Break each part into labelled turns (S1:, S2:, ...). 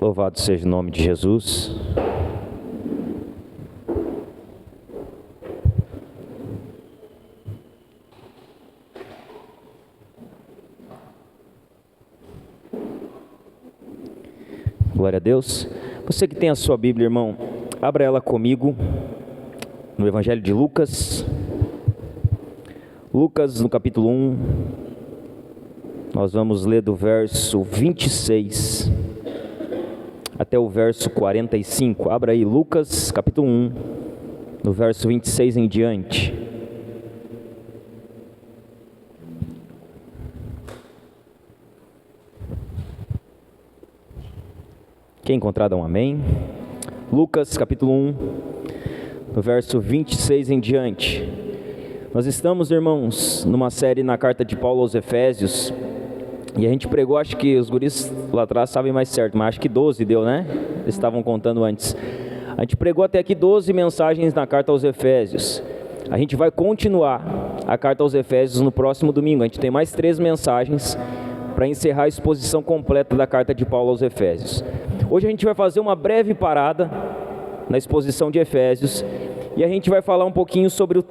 S1: Louvado seja o nome de Jesus. Glória a Deus. Você que tem a sua Bíblia, irmão, abra ela comigo no Evangelho de Lucas. Lucas, no capítulo 1, nós vamos ler do verso 26 até o verso 45. Abra aí, Lucas, capítulo 1, no verso 26 em diante. Quem encontrar, dá um amém. Lucas, capítulo 1, no verso 26 em diante. Nós estamos, irmãos, numa série na carta de Paulo aos Efésios. E a gente pregou, acho que os guris lá atrás sabem mais certo, mas acho que 12 deu, né? Eles estavam contando antes. A gente pregou até aqui 12 mensagens na carta aos Efésios. A gente vai continuar a carta aos Efésios no próximo domingo. A gente tem mais 3 mensagens para encerrar a exposição completa da carta de Paulo aos Efésios. Hoje a gente vai fazer uma breve parada na exposição de Efésios e a gente vai falar um pouquinho sobre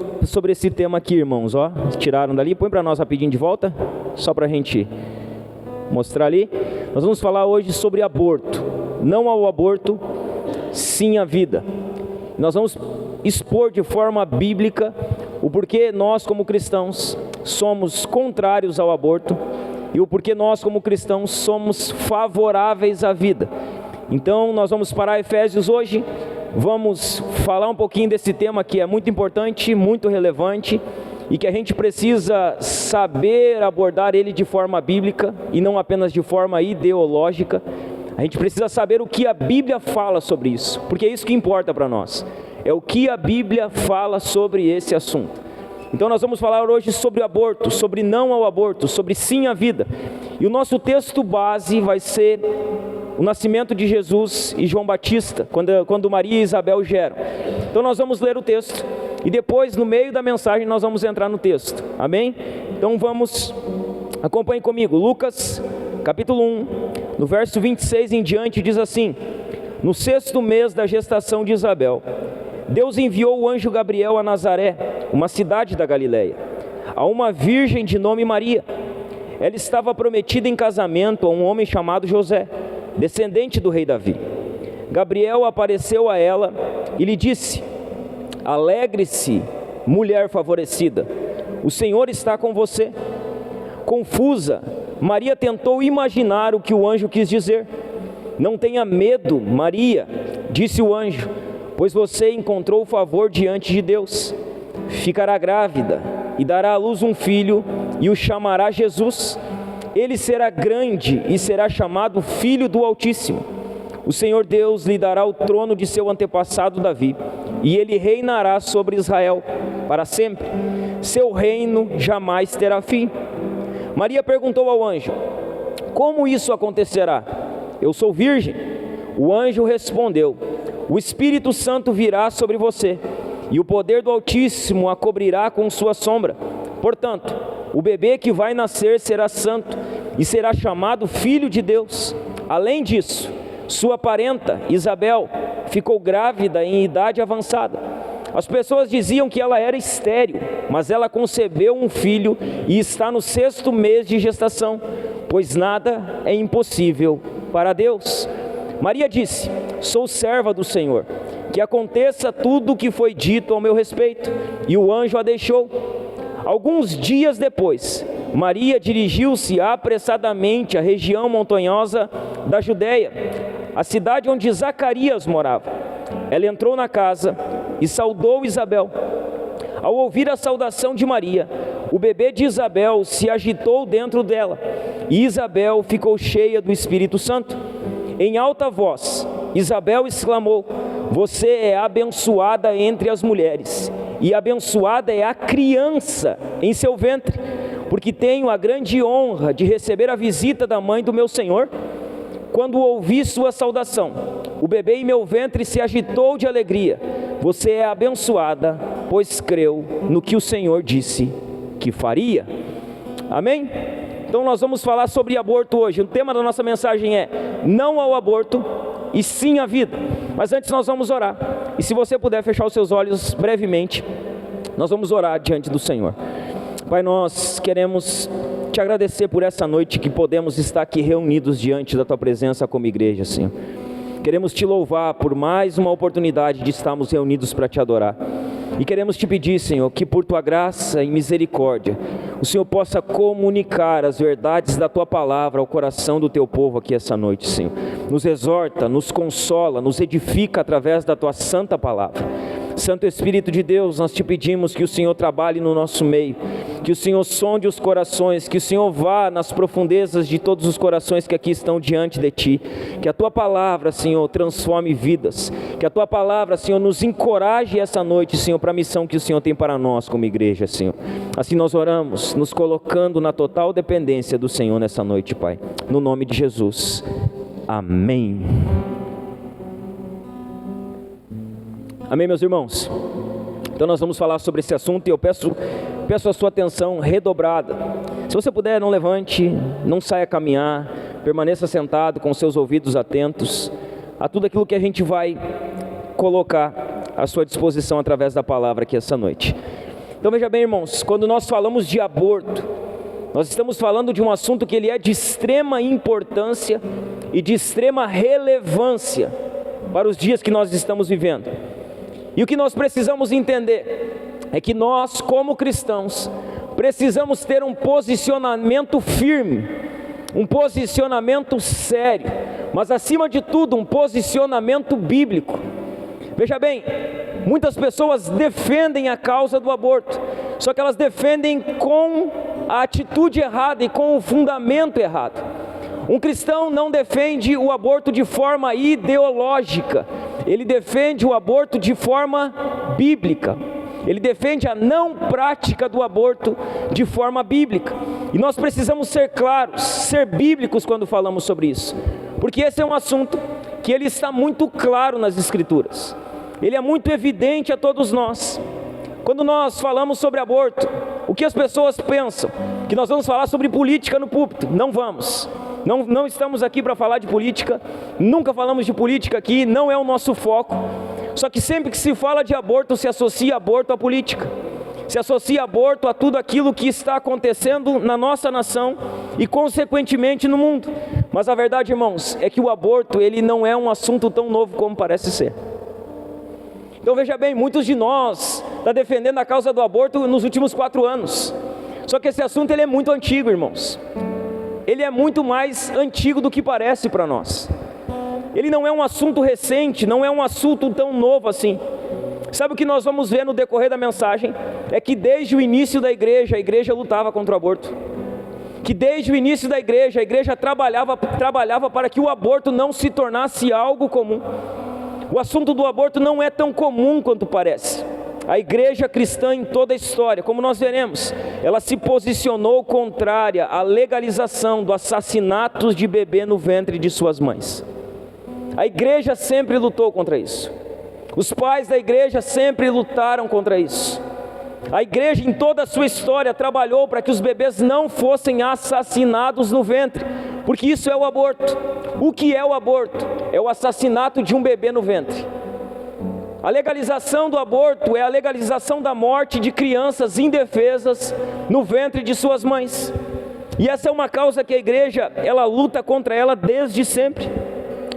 S1: esse tema aqui, irmãos. Ó, tiraram dali, põe para nós rapidinho de volta, só para a gente mostrar ali. Nós vamos falar hoje sobre aborto. Não ao aborto, sim à vida. Nós vamos expor de forma bíblica o porquê nós, como cristãos, somos contrários ao aborto e o porquê nós, como cristãos, somos favoráveis à vida. Então, nós vamos parar Efésios hoje, vamos falar um pouquinho desse tema que é muito importante, muito relevante, e que a gente precisa saber abordar ele de forma bíblica, e não apenas de forma ideológica. A gente precisa saber o que a Bíblia fala sobre isso, porque é isso que importa para nós, é o que a Bíblia fala sobre esse assunto. Então nós vamos falar hoje sobre aborto, sobre não ao aborto, sobre sim à vida. E o nosso texto base vai ser o nascimento de Jesus e João Batista, quando Maria e Isabel geram. Então nós vamos ler o texto e depois, no meio da mensagem, nós vamos entrar no texto. Amém? Então vamos, acompanhe comigo. Lucas, capítulo 1, no verso 26 em diante, diz assim: no 6º mês da gestação de Isabel, Deus enviou o anjo Gabriel a Nazaré, uma cidade da Galileia, a uma virgem de nome Maria. Ela estava prometida em casamento a um homem chamado José, descendente do rei Davi. Gabriel apareceu a ela e lhe disse: alegre-se, mulher favorecida, o Senhor está com você. Confusa, Maria tentou imaginar o que o anjo quis dizer. Não tenha medo, Maria, disse o anjo, pois você encontrou favor diante de Deus. Ficará grávida e dará à luz um filho e o chamará Jesus. Ele será grande e será chamado Filho do Altíssimo. O Senhor Deus lhe dará o trono de seu antepassado Davi, e ele reinará sobre Israel para sempre. Seu reino jamais terá fim. Maria perguntou ao anjo: como isso acontecerá? Eu sou virgem. O anjo respondeu: o Espírito Santo virá sobre você, e o poder do Altíssimo a cobrirá com sua sombra. Portanto, o bebê que vai nascer será santo e será chamado Filho de Deus. Além disso, sua parenta, Isabel, ficou grávida em idade avançada. As pessoas diziam que ela era estéril, mas ela concebeu um filho e está no 6º mês de gestação, pois nada é impossível para Deus. Maria disse: sou serva do Senhor, que aconteça tudo o que foi dito ao meu respeito. E o anjo a deixou. Alguns dias depois, Maria dirigiu-se apressadamente à região montanhosa da Judéia, a cidade onde Zacarias morava. Ela entrou na casa e saudou Isabel. Ao ouvir a saudação de Maria, o bebê de Isabel se agitou dentro dela, e Isabel ficou cheia do Espírito Santo. Em alta voz, Isabel exclamou: você é abençoada entre as mulheres, e abençoada é a criança em seu ventre, porque tenho a grande honra de receber a visita da mãe do meu Senhor. Quando ouvi sua saudação, o bebê em meu ventre se agitou de alegria. Você é abençoada, pois creu no que o Senhor disse que faria. Amém? Então nós vamos falar sobre aborto hoje. O tema da nossa mensagem é não ao aborto e sim à vida. Mas antes nós vamos orar. E se você puder fechar os seus olhos brevemente, nós vamos orar diante do Senhor. Pai, nós queremos te agradecer por essa noite que podemos estar aqui reunidos diante da tua presença como igreja, Senhor. Queremos te louvar por mais uma oportunidade de estarmos reunidos para te adorar. E queremos te pedir, Senhor, que por tua graça e misericórdia, o Senhor possa comunicar as verdades da tua palavra ao coração do teu povo aqui essa noite, Senhor. Nos exorta, nos consola, nos edifica através da tua santa palavra. Santo Espírito de Deus, nós te pedimos que o Senhor trabalhe no nosso meio, que o Senhor sonde os corações, que o Senhor vá nas profundezas de todos os corações que aqui estão diante de Ti, que a Tua palavra, Senhor, transforme vidas, que a Tua palavra, Senhor, nos encoraje essa noite, Senhor, para a missão que o Senhor tem para nós como igreja, Senhor. Assim nós oramos, nos colocando na total dependência do Senhor nessa noite, Pai, no nome de Jesus, amém. Amém, meus irmãos? Então nós vamos falar sobre esse assunto e eu peço a sua atenção redobrada. Se você puder, não levante, não saia a caminhar, permaneça sentado com seus ouvidos atentos a tudo aquilo que a gente vai colocar à sua disposição através da palavra aqui essa noite. Então veja bem, irmãos, quando nós falamos de aborto, nós estamos falando de um assunto que ele é de extrema importância e de extrema relevância para os dias que nós estamos vivendo. E o que nós precisamos entender é que nós, como cristãos, precisamos ter um posicionamento firme, um posicionamento sério, mas acima de tudo um posicionamento bíblico. Veja bem, muitas pessoas defendem a causa do aborto, só que elas defendem com a atitude errada e com o fundamento errado. Um cristão não defende o aborto de forma ideológica, ele defende o aborto de forma bíblica, ele defende a não prática do aborto de forma bíblica, e nós precisamos ser claros, ser bíblicos quando falamos sobre isso, porque esse é um assunto que ele está muito claro nas Escrituras, ele é muito evidente a todos nós. Quando nós falamos sobre aborto, o que as pessoas pensam? Que nós vamos falar sobre política no púlpito. Não vamos. Não estamos aqui para falar de política, nunca falamos de política aqui, não é o nosso foco. Só que sempre que se fala de aborto, se associa aborto à política, se associa aborto a tudo aquilo que está acontecendo na nossa nação e consequentemente no mundo. Mas a verdade, irmãos, é que o aborto ele não é um assunto tão novo como parece ser. Então veja bem, muitos de nós estão defendendo a causa do aborto nos últimos 4 anos. Só que esse assunto ele é muito antigo, irmãos. Ele é muito mais antigo do que parece para nós. Ele não é um assunto recente, não é um assunto tão novo assim. Sabe o que nós vamos ver no decorrer da mensagem? É que desde o início da igreja, a igreja lutava contra o aborto. Que desde o início da igreja, a igreja trabalhava para que o aborto não se tornasse algo comum. O assunto do aborto não é tão comum quanto parece. A igreja cristã em toda a história, como nós veremos, ela se posicionou contrária à legalização do assassinato de bebê no ventre de suas mães. A igreja sempre lutou contra isso. Os pais da igreja sempre lutaram contra isso. A igreja em toda a sua história trabalhou para que os bebês não fossem assassinados no ventre, porque isso é o aborto. O que é o aborto? É o assassinato de um bebê no ventre. A legalização do aborto é a legalização da morte de crianças indefesas no ventre de suas mães. E essa é uma causa que a igreja, ela luta contra ela desde sempre.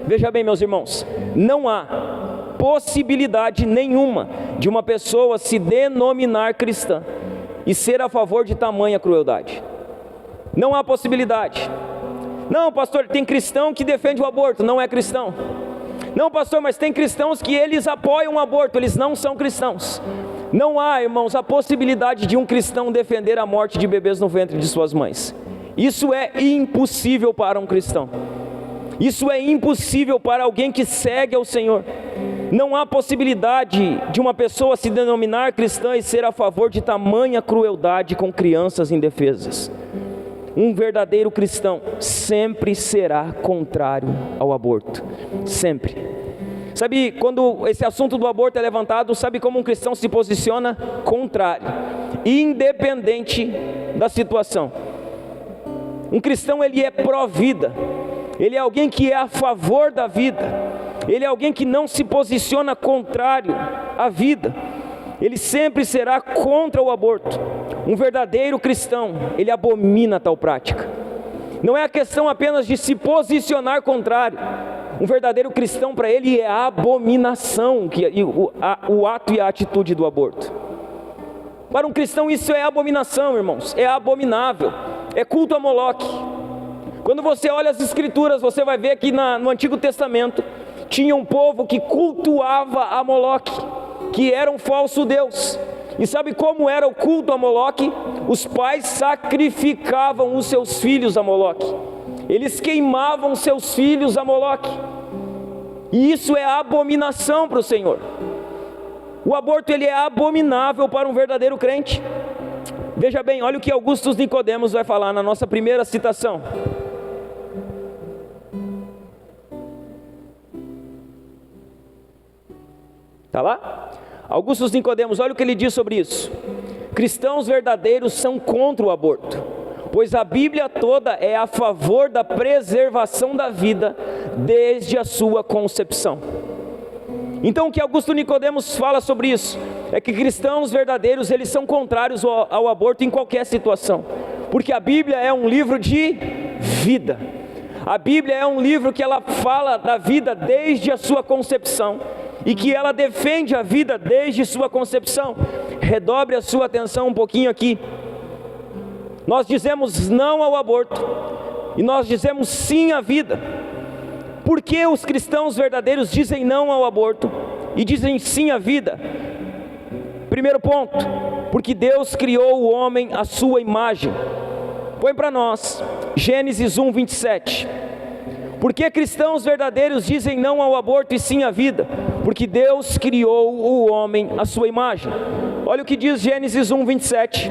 S1: Veja bem, meus irmãos, não há possibilidade nenhuma de uma pessoa se denominar cristã e ser a favor de tamanha crueldade. Não há possibilidade. Não, pastor, tem cristão que defende o aborto, não é cristão. Não, pastor, mas tem cristãos que eles apoiam o aborto, eles não são cristãos. Não há, irmãos, a possibilidade de um cristão defender a morte de bebês no ventre de suas mães. Isso é impossível para um cristão. Isso é impossível para alguém que segue ao Senhor. Não há possibilidade de uma pessoa se denominar cristã e ser a favor de tamanha crueldade com crianças indefesas. Um verdadeiro cristão sempre será contrário ao aborto, sempre. Sabe, quando esse assunto do aborto é levantado, sabe como um cristão se posiciona? Contrário, independente da situação. Um cristão, ele é pró-vida, ele é alguém que é a favor da vida, ele é alguém que não se posiciona contrário à vida, ele sempre será contra o aborto. Um verdadeiro cristão, ele abomina tal prática. Não é a questão apenas de se posicionar contrário. Um verdadeiro cristão, para ele, é a abominação, o ato e a atitude do aborto. Para um cristão isso é abominação, irmãos, é abominável, é culto a Moloque. Quando você olha as escrituras, você vai ver que no Antigo Testamento tinha um povo que cultuava a Moloque, que era um falso deus. E sabe como era o culto a Moloque? Os pais sacrificavam os seus filhos a Moloque, eles queimavam seus filhos a Moloque, e isso é abominação para o Senhor. O aborto, ele é abominável para um verdadeiro crente. Veja bem, olha o que Augusto Nicodemos vai falar na nossa primeira citação. Está lá? Augusto Nicodemos, olha o que ele diz sobre isso. Cristãos verdadeiros são contra o aborto, pois a Bíblia toda é a favor da preservação da vida desde a sua concepção. Então o que Augusto Nicodemos fala sobre isso é que cristãos verdadeiros, eles são contrários ao aborto em qualquer situação, porque a Bíblia é um livro de vida. A Bíblia é um livro que ela fala da vida desde a sua concepção, e que ela defende a vida desde sua concepção. Redobre a sua atenção um pouquinho aqui. Nós dizemos não ao aborto, e nós dizemos sim à vida. Por que os cristãos verdadeiros dizem não ao aborto e dizem sim à vida? Primeiro ponto, porque Deus criou o homem à sua imagem. Põe para nós, Gênesis 1, 27. Por que cristãos verdadeiros dizem não ao aborto e sim à vida? Porque Deus criou o homem à sua imagem. Olha o que diz Gênesis 1, 27.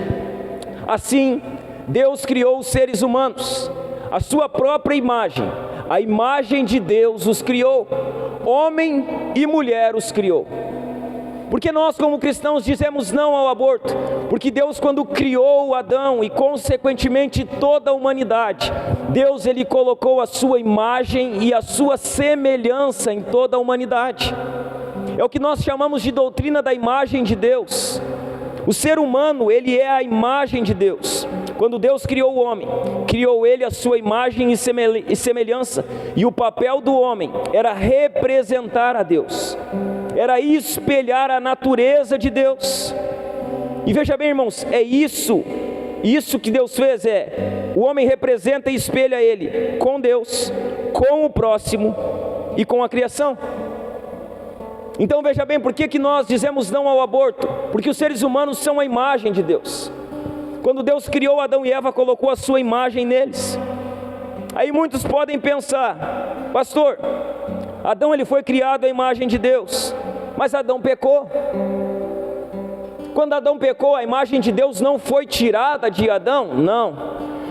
S1: Assim, Deus criou os seres humanos, a sua própria imagem, a imagem de Deus os criou, homem e mulher os criou. Porque nós como cristãos dizemos não ao aborto? Porque Deus, quando criou Adão e consequentemente toda a humanidade, Deus, ele colocou a sua imagem e a sua semelhança em toda a humanidade. É o que nós chamamos de doutrina da imagem de Deus. O ser humano, ele é a imagem de Deus. Quando Deus criou o homem, criou ele a sua imagem e semelhança, e o papel do homem era representar a Deus, era espelhar a natureza de Deus. E veja bem, irmãos, é isso que Deus fez, o homem representa e espelha ele com Deus, com o próximo e com a criação. Então veja bem, por que nós dizemos não ao aborto? Porque os seres humanos são a imagem de Deus. Quando Deus criou Adão e Eva, colocou a sua imagem neles. Aí muitos podem pensar: pastor, Adão, ele foi criado à imagem de Deus, mas Adão pecou. Quando Adão pecou, a imagem de Deus não foi tirada de Adão? Não.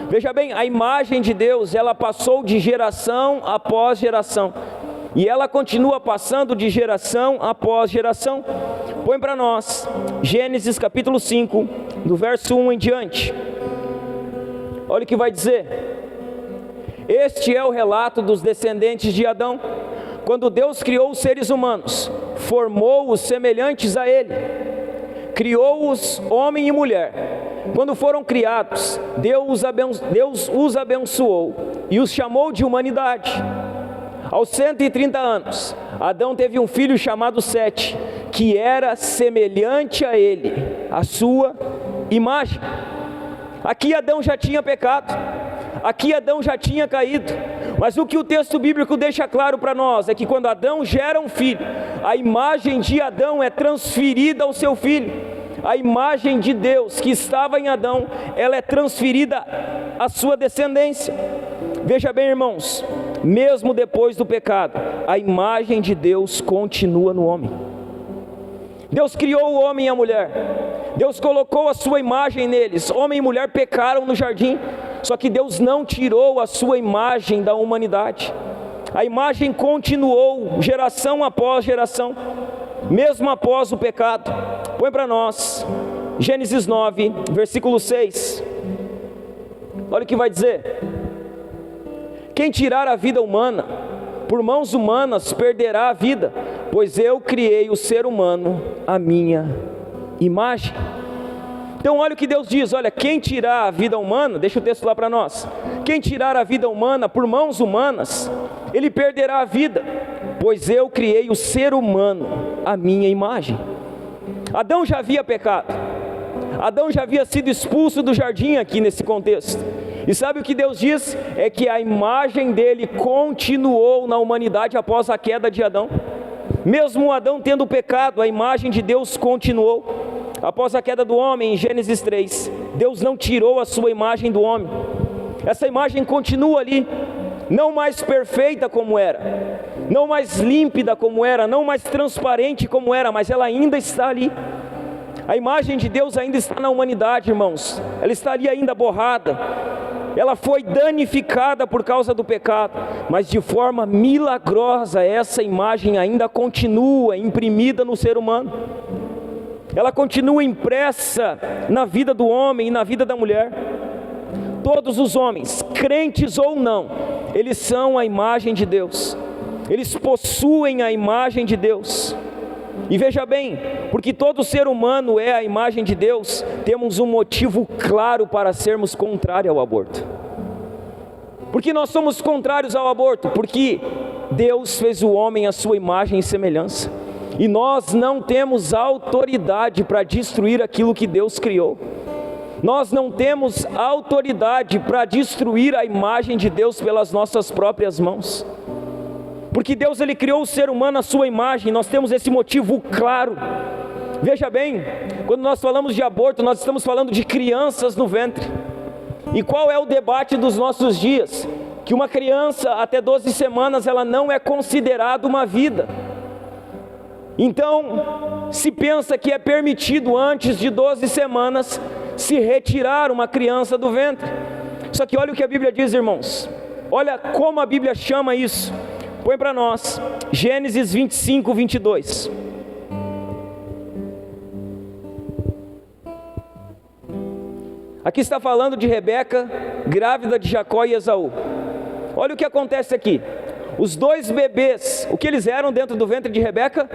S1: Veja bem, a imagem de Deus, ela passou de geração após geração, e ela continua passando de geração após geração. Põe para nós, Gênesis capítulo 5, do verso 1 em diante. Olha o que vai dizer. Este é o relato dos descendentes de Adão. Quando Deus criou os seres humanos, formou-os semelhantes a ele, criou-os homem e mulher. Quando foram criados, Deus os abençoou e os chamou de humanidade. Aos 130 anos, Adão teve um filho chamado Sete, que era semelhante a ele, a sua imagem. Aqui Adão já tinha pecado, aqui Adão já tinha caído, mas o que o texto bíblico deixa claro para nós é que quando Adão gera um filho, a imagem de Adão é transferida ao seu filho. A imagem de Deus que estava em Adão, ela é transferida à sua descendência. Veja bem, irmãos, mesmo depois do pecado, a imagem de Deus continua no homem. Deus criou o homem e a mulher, Deus colocou a sua imagem neles. Homem e mulher pecaram no jardim, só que Deus não tirou a sua imagem da humanidade. A imagem continuou geração após geração, mesmo após o pecado. Põe para nós, Gênesis 9, versículo 6. Olha o que vai dizer. Quem tirar a vida humana, por mãos humanas perderá a vida, pois eu criei o ser humano à minha imagem. Então olha o que Deus diz, olha, quem tirar a vida humana, deixa o texto lá para nós, quem tirar a vida humana por mãos humanas, ele perderá a vida, pois eu criei o ser humano à minha imagem. Adão já havia pecado, Adão já havia sido expulso do jardim aqui nesse contexto, e sabe o que Deus diz? É que a imagem dele continuou na humanidade após a queda de Adão. Mesmo Adão tendo pecado, a imagem de Deus continuou. Após a queda do homem, em Gênesis 3, Deus não tirou a sua imagem do homem. Essa imagem continua ali, não mais perfeita como era, não mais límpida como era, não mais transparente como era, mas ela ainda está ali. A imagem de Deus ainda está na humanidade, irmãos. Ela está ali ainda borrada. Ela foi danificada por causa do pecado, mas de forma milagrosa essa imagem ainda continua imprimida no ser humano. Ela continua impressa na vida do homem e na vida da mulher. Todos os homens, crentes ou não, eles são a imagem de Deus. Eles possuem a imagem de Deus. E veja bem, porque todo ser humano é a imagem de Deus, temos um motivo claro para sermos contrários ao aborto. Porque nós somos contrários ao aborto? Porque Deus fez o homem à sua imagem e semelhança. E nós não temos autoridade para destruir aquilo que Deus criou. Nós não temos autoridade para destruir a imagem de Deus pelas nossas próprias mãos. Porque Deus, Ele criou o ser humano à sua imagem, nós temos esse motivo claro. Veja bem, quando nós falamos de aborto, nós estamos falando de crianças no ventre. E qual é o debate dos nossos dias? Que uma criança até 12 semanas, ela não é considerada uma vida. Então, se pensa que é permitido antes de 12 semanas se retirar uma criança do ventre. Só que olha o que a Bíblia diz, irmãos. Olha como a Bíblia chama isso. Põe para nós, Gênesis 25, 22. Aqui está falando de Rebeca, grávida de Jacó e Esaú. Olha o que acontece aqui. Os dois bebês, o que eles eram dentro do ventre de Rebeca?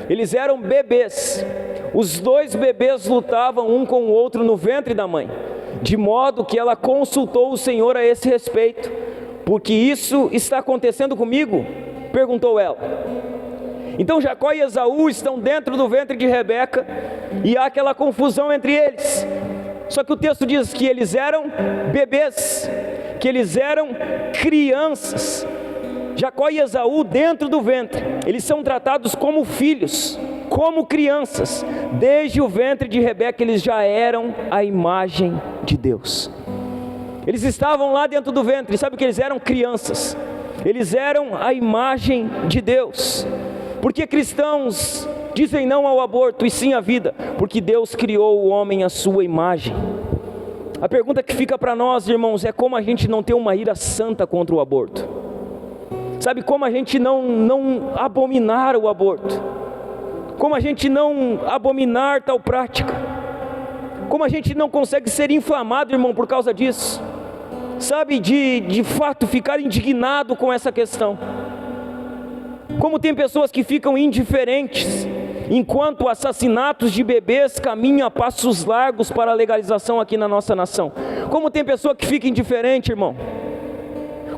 S1: Eles eram bebês. Os dois bebês lutavam um com o outro no ventre da mãe, de modo que ela consultou o Senhor a esse respeito. Porque isso está acontecendo comigo? Perguntou ela. Então Jacó e Esaú estão dentro do ventre de Rebeca, e há aquela confusão entre eles. Só que o texto diz que eles eram bebês, que eles eram crianças. Jacó e Esaú dentro do ventre, eles são tratados como filhos, como crianças. Desde o ventre de Rebeca eles já eram a imagem de Deus. Eles estavam lá dentro do ventre, sabe o que eles eram? Crianças. Eles eram a imagem de Deus. Porque cristãos dizem não ao aborto e sim à vida? Porque Deus criou o homem à sua imagem. A pergunta que fica para nós, irmãos, é como a gente não ter uma ira santa contra o aborto. Sabe, como a gente não abominar o aborto, como a gente não abominar tal prática, como a gente não consegue ser inflamado, irmão, por causa disso, sabe, de fato ficar indignado com essa questão. Como tem pessoas que ficam indiferentes, enquanto assassinatos de bebês caminham a passos largos para a legalização aqui na nossa nação. Como tem pessoa que fica indiferente, irmão.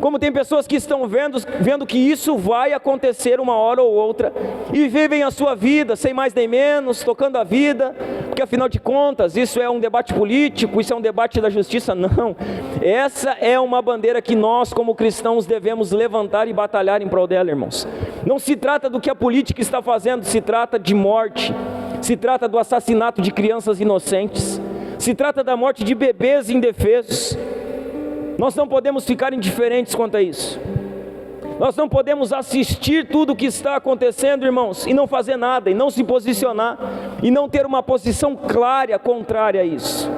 S1: Como tem pessoas que estão vendo que isso vai acontecer uma hora ou outra, e vivem a sua vida, sem mais nem menos, tocando a vida, porque afinal de contas, isso é um debate político, isso é um debate da justiça. Não, essa é uma bandeira que nós como cristãos devemos levantar e batalhar em prol dela, irmãos. Não se trata do que a política está fazendo, se trata de morte, se trata do assassinato de crianças inocentes, se trata da morte de bebês indefesos. Nós não podemos ficar indiferentes quanto a isso. Nós não podemos assistir tudo o que está acontecendo, irmãos, e não fazer nada, e não se posicionar, e não ter uma posição clara contrária a isso.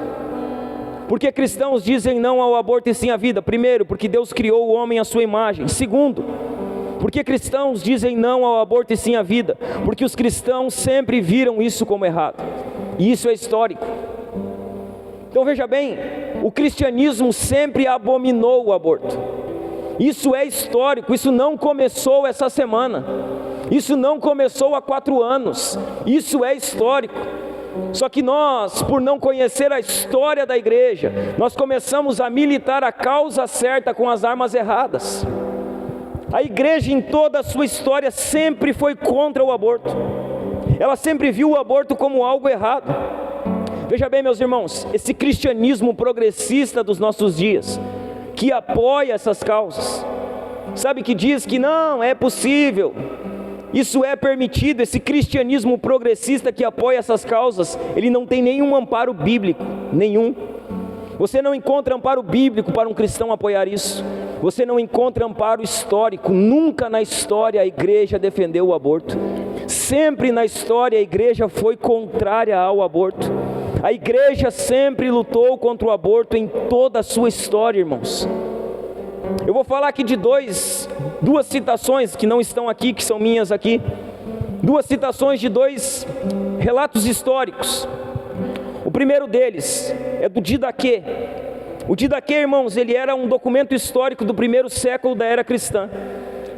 S1: Porque cristãos dizem não ao aborto e sim à vida? Primeiro, porque Deus criou o homem à sua imagem. Segundo, porque cristãos dizem não ao aborto e sim à vida? Porque os cristãos sempre viram isso como errado, e isso é histórico. Então veja bem, o cristianismo sempre abominou o aborto. Isso é histórico, isso não começou essa semana, isso não começou há 4 anos, isso é histórico. Só que nós, por não conhecer a história da igreja, nós começamos a militar a causa certa com as armas erradas. A igreja em toda a sua história sempre foi contra o aborto, ela sempre viu o aborto como algo errado. Veja bem, meus irmãos, esse cristianismo progressista dos nossos dias, que apoia essas causas, sabe, que diz que não, é possível, isso é permitido, esse cristianismo progressista que apoia essas causas, ele não tem nenhum amparo bíblico, nenhum. Você não encontra amparo bíblico para um cristão apoiar isso, você não encontra amparo histórico. Nunca na história a igreja defendeu o aborto, sempre na história a igreja foi contrária ao aborto. A igreja sempre lutou contra o aborto em toda a sua história, irmãos. Eu vou falar aqui de duas citações que não estão aqui, que são minhas aqui. 2 citações de 2 relatos históricos. O primeiro deles é do Didaquê. O Didaquê, irmãos, ele era um documento histórico do 1º século da era cristã,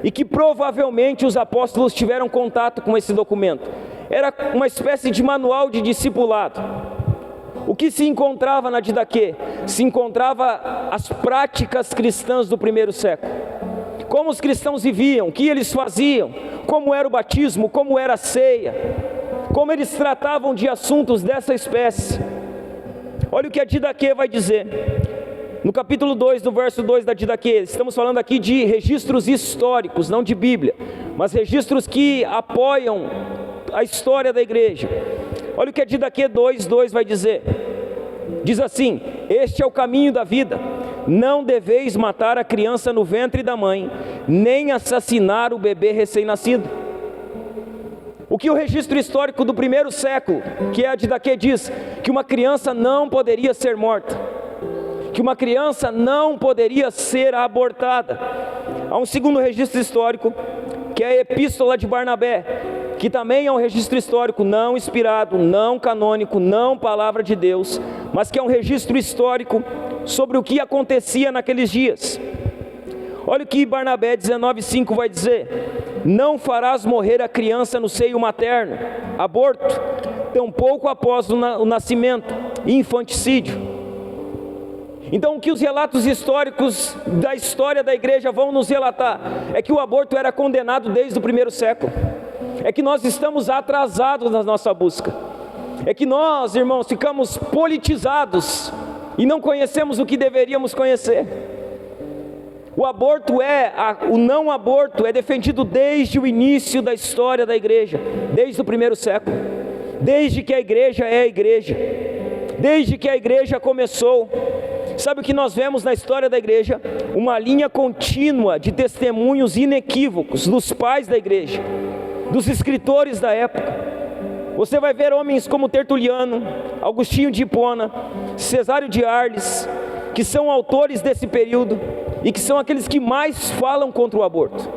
S1: e que provavelmente os apóstolos tiveram contato com esse documento. Era uma espécie de manual de discipulado. O que se encontrava na Didaquê? Se encontrava as práticas cristãs do 1º século. Como os cristãos viviam, o que eles faziam, como era o batismo, como era a ceia, como eles tratavam de assuntos dessa espécie. Olha o que a Didaquê vai dizer. No capítulo 2, no verso 2 da Didaquê, estamos falando aqui de registros históricos, não de Bíblia, mas registros que apoiam a história da igreja. Olha o que a Didaquê 2:2 vai dizer. Diz assim: este é o caminho da vida, não deveis matar a criança no ventre da mãe, nem assassinar o bebê recém-nascido. O que o registro histórico do 1º século, que é a Didaquê, diz? Que uma criança não poderia ser morta, que uma criança não poderia ser abortada. Há um segundo registro histórico, que é a Epístola de Barnabé, que também é um registro histórico não inspirado, não canônico, não palavra de Deus, mas que é um registro histórico sobre o que acontecia naqueles dias. Olha o que Barnabé 19:5 vai dizer: não farás morrer a criança no seio materno, aborto, tampouco após o nascimento, infanticídio. Então o que os relatos históricos da história da igreja vão nos relatar é que o aborto era condenado desde o 1º século. É que nós estamos atrasados na nossa busca, é que nós, irmãos, ficamos politizados e não conhecemos o que deveríamos conhecer. O não aborto é defendido desde o início da história da igreja, desde o 1º século, desde que a igreja é a igreja, desde que a igreja começou. Sabe o que nós vemos na história da igreja? Uma linha contínua de testemunhos inequívocos dos pais da igreja, dos escritores da época. Você vai ver homens como Tertuliano, Agostinho de Hipona, Cesário de Arles, que são autores desse período e que são aqueles que mais falam contra o aborto.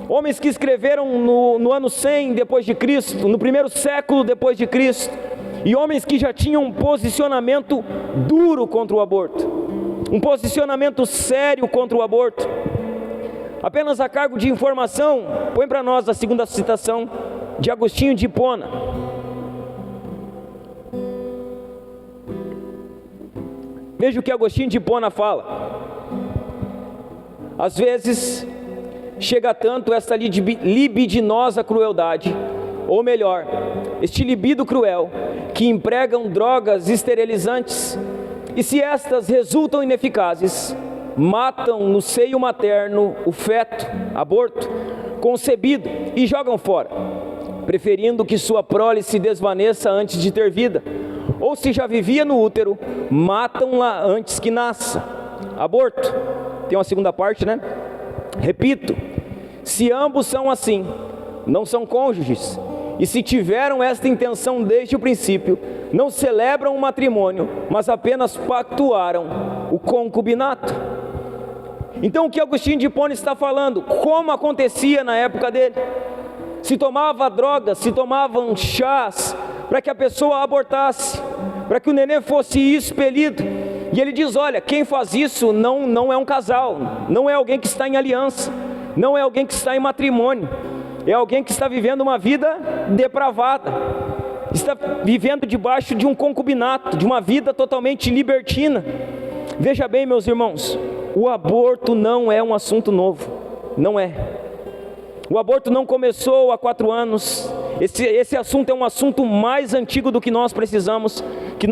S1: Homens que escreveram no ano 100 depois de Cristo, no 1º século depois de Cristo, e homens que já tinham um posicionamento duro contra o aborto, um posicionamento sério contra o aborto. Apenas a cargo de informação, põe para nós a segunda citação de Agostinho de Hipona. Veja o que Agostinho de Hipona fala. Às vezes chega tanto esta libidinosa crueldade, ou melhor, este libido cruel, que empregam drogas esterilizantes, e se estas resultam ineficazes, matam no seio materno o feto, aborto, concebido, e jogam fora, preferindo que sua prole se desvaneça antes de ter vida, ou se já vivia no útero, matam-la antes que nasça. Aborto, tem uma segunda parte, né? Repito, se ambos são assim, não são cônjuges, e se tiveram esta intenção desde o princípio, não celebram o matrimônio, mas apenas pactuaram o concubinato. Então o que Agostinho de Hipona está falando? Como acontecia na época dele? Se tomava drogas, se tomavam chás para que a pessoa abortasse, para que o neném fosse expelido. E ele diz: olha, quem faz isso não é um casal, não é alguém que está em aliança, não é alguém que está em matrimônio, é alguém que está vivendo uma vida depravada, está vivendo debaixo de um concubinato, de uma vida totalmente libertina. Veja bem, meus irmãos, o aborto não é um assunto novo, não é. O aborto não começou há 4 anos, esse assunto é um assunto mais antigo do que nós precisamos, que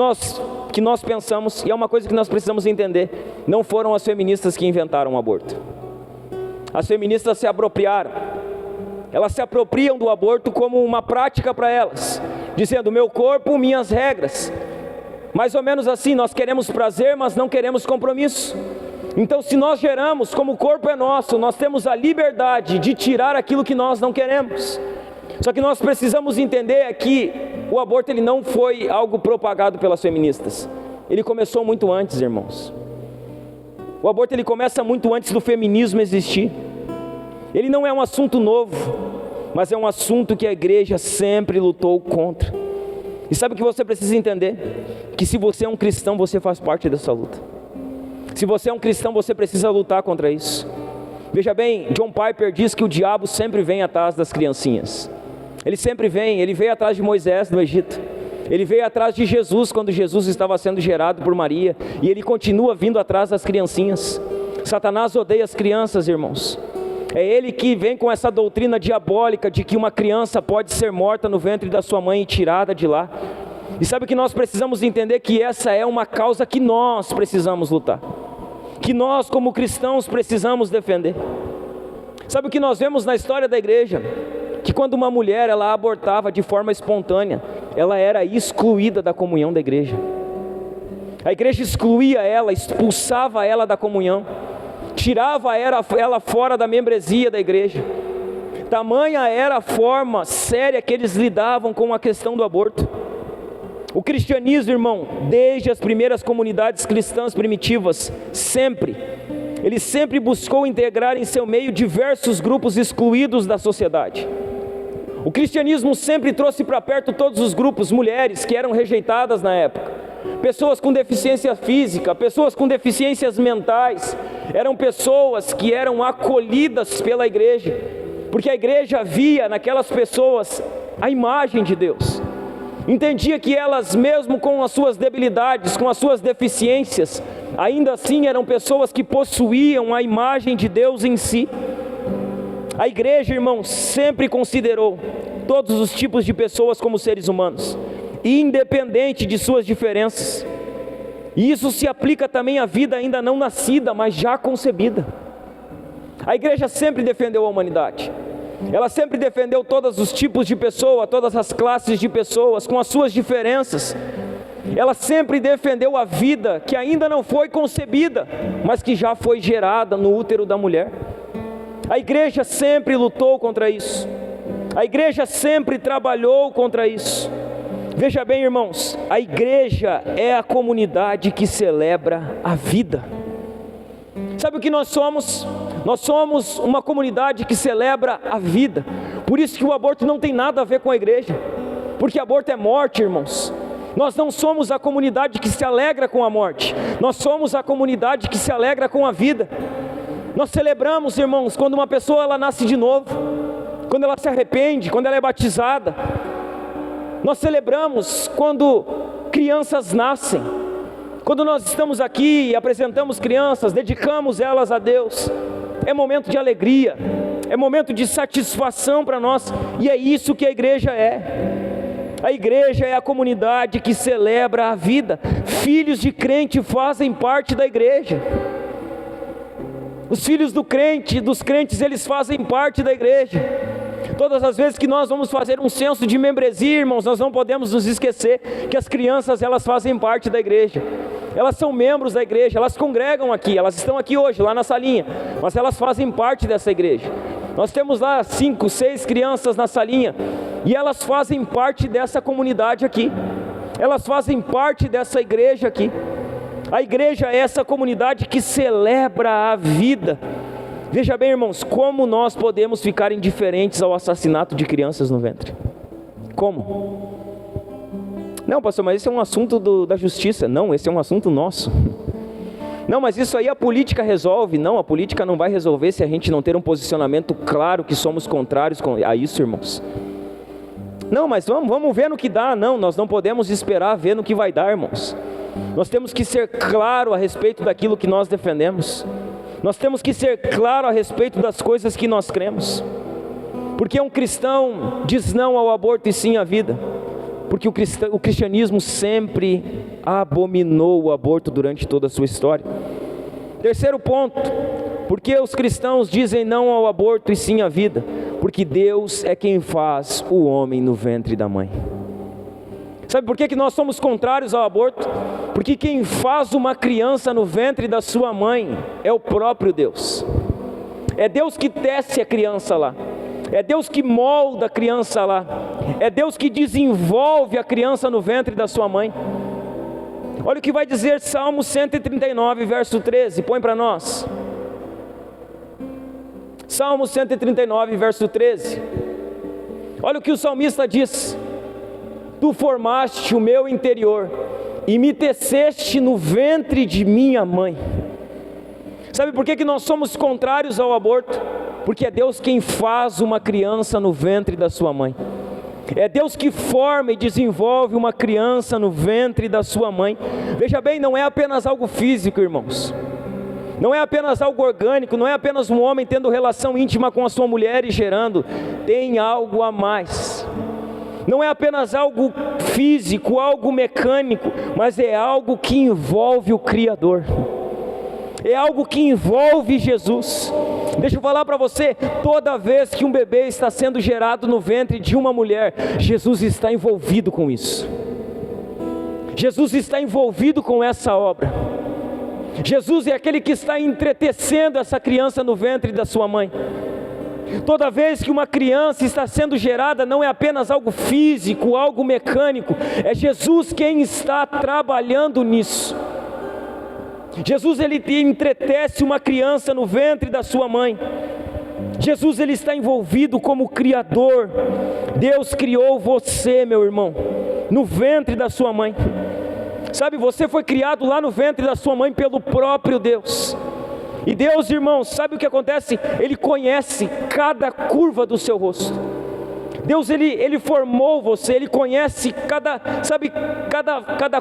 S1: nós pensamos, e é uma coisa que nós precisamos entender: não foram as feministas que inventaram o aborto. As feministas se apropriaram, elas se apropriam do aborto como uma prática para elas, dizendo: meu corpo, minhas regras. Mais ou menos assim, nós queremos prazer, mas não queremos compromisso. Então, se nós geramos, como o corpo é nosso, nós temos a liberdade de tirar aquilo que nós não queremos. Só que nós precisamos entender que o aborto ele não foi algo propagado pelas feministas. Ele começou muito antes, irmãos. O aborto ele começa muito antes do feminismo existir. Ele não é um assunto novo, mas é um assunto que a igreja sempre lutou contra. E sabe o que você precisa entender? Que se você é um cristão, você faz parte dessa luta. Se você é um cristão, você precisa lutar contra isso. Veja bem, John Piper diz que o diabo sempre vem atrás das criancinhas. Ele sempre vem, ele veio atrás de Moisés no Egito. Ele veio atrás de Jesus quando Jesus estava sendo gerado por Maria. E ele continua vindo atrás das criancinhas. Satanás odeia as crianças, irmãos. É ele que vem com essa doutrina diabólica de que uma criança pode ser morta no ventre da sua mãe e tirada de lá. E sabe que nós precisamos entender que essa é uma causa que nós precisamos lutar, que nós como cristãos precisamos defender. Sabe o que nós vemos na história da igreja? Que quando uma mulher ela abortava de forma espontânea, ela era excluída da comunhão da igreja. A igreja excluía ela, expulsava ela da comunhão, tirava ela fora da membresia da igreja. Tamanha era a forma séria que eles lidavam com a questão do aborto. O cristianismo, irmão, desde as primeiras comunidades cristãs primitivas, ele sempre buscou integrar em seu meio diversos grupos excluídos da sociedade. O cristianismo sempre trouxe para perto todos os grupos, mulheres que eram rejeitadas na época, pessoas com deficiência física, pessoas com deficiências mentais, eram pessoas que eram acolhidas pela igreja, porque a igreja via naquelas pessoas a imagem de Deus. Entendia que elas, mesmo com as suas debilidades, com as suas deficiências, ainda assim eram pessoas que possuíam a imagem de Deus em si. A igreja, irmão, sempre considerou todos os tipos de pessoas como seres humanos, independente de suas diferenças. E isso se aplica também à vida ainda não nascida, mas já concebida. A igreja sempre defendeu a humanidade. Ela sempre defendeu todos os tipos de pessoa, todas as classes de pessoas, com as suas diferenças. Ela sempre defendeu a vida que ainda não foi concebida, mas que já foi gerada no útero da mulher. A igreja sempre lutou contra isso. A igreja sempre trabalhou contra isso. Veja bem, irmãos, a igreja é a comunidade que celebra a vida. Sabe o que nós somos? Nós somos uma comunidade que celebra a vida. Por isso que o aborto não tem nada a ver com a igreja, porque aborto é morte, irmãos. Nós não somos a comunidade que se alegra com a morte, nós somos a comunidade que se alegra com a vida. Nós celebramos, irmãos, quando uma pessoa ela nasce de novo, quando ela se arrepende, quando ela é batizada. Nós celebramos quando crianças nascem. Quando nós estamos aqui e apresentamos crianças, dedicamos elas a Deus, é momento de alegria, é momento de satisfação para nós, e é isso que a igreja é. A igreja é a comunidade que celebra a vida. Filhos de crente fazem parte da igreja. Os filhos dos crentes, eles fazem parte da igreja. Todas as vezes que nós vamos fazer um censo de membresia, irmãos, nós não podemos nos esquecer que as crianças, elas fazem parte da igreja. Elas são membros da igreja, elas congregam aqui, elas estão aqui hoje, lá na salinha, mas elas fazem parte dessa igreja. Nós temos lá 5, 6 crianças na salinha, e elas fazem parte dessa comunidade aqui. Elas fazem parte dessa igreja aqui. A igreja é essa comunidade que celebra a vida. Veja bem, irmãos, como nós podemos ficar indiferentes ao assassinato de crianças no ventre? Como? Não, pastor, mas esse é um assunto da justiça. Não, esse é um assunto nosso. Não, mas isso aí a política resolve. Não, a política não vai resolver se a gente não ter um posicionamento claro que somos contrários a isso, irmãos. Não, mas vamos ver no que dá. Não, nós não podemos esperar ver no que vai dar, irmãos. Nós temos que ser claro a respeito daquilo que nós defendemos. Nós temos que ser claro a respeito das coisas que nós cremos. Porque um cristão diz não ao aborto e sim à vida. Porque o cristianismo sempre abominou o aborto durante toda a sua história. Terceiro ponto, porque os cristãos dizem não ao aborto e sim à vida? Porque Deus é quem faz o homem no ventre da mãe. Sabe por que nós somos contrários ao aborto? Porque quem faz uma criança no ventre da sua mãe é o próprio Deus. É Deus que tece a criança lá. É Deus que molda a criança lá. É Deus que desenvolve a criança no ventre da sua mãe. Olha o que vai dizer Salmo 139, verso 13. Põe para nós. Salmo 139, verso 13. Olha o que o salmista diz: Tu formaste o meu interior e me teceste no ventre de minha mãe. Sabe por que nós somos contrários ao aborto? Porque é Deus quem faz uma criança no ventre da sua mãe. É Deus que forma e desenvolve uma criança no ventre da sua mãe. Veja bem, não é apenas algo físico, irmãos. Não é apenas algo orgânico, não é apenas um homem tendo relação íntima com a sua mulher e gerando. Tem algo a mais. Não é apenas algo físico, algo mecânico, mas é algo que envolve o Criador. É algo que envolve Jesus. Deixa eu falar para você, toda vez que um bebê está sendo gerado no ventre de uma mulher, Jesus está envolvido com isso. Jesus está envolvido com essa obra. Jesus é aquele que está entretecendo essa criança no ventre da sua mãe. Toda vez que uma criança está sendo gerada, não é apenas algo físico, algo mecânico, é Jesus quem está trabalhando nisso. Jesus, ele entretece uma criança no ventre da sua mãe. Jesus, ele está envolvido como Criador. Deus criou você, meu irmão, no ventre da sua mãe. Sabe, você foi criado lá no ventre da sua mãe pelo próprio Deus. E Deus, irmãos, sabe o que acontece? Ele conhece cada curva do seu rosto. Deus, ele formou você, Ele conhece cada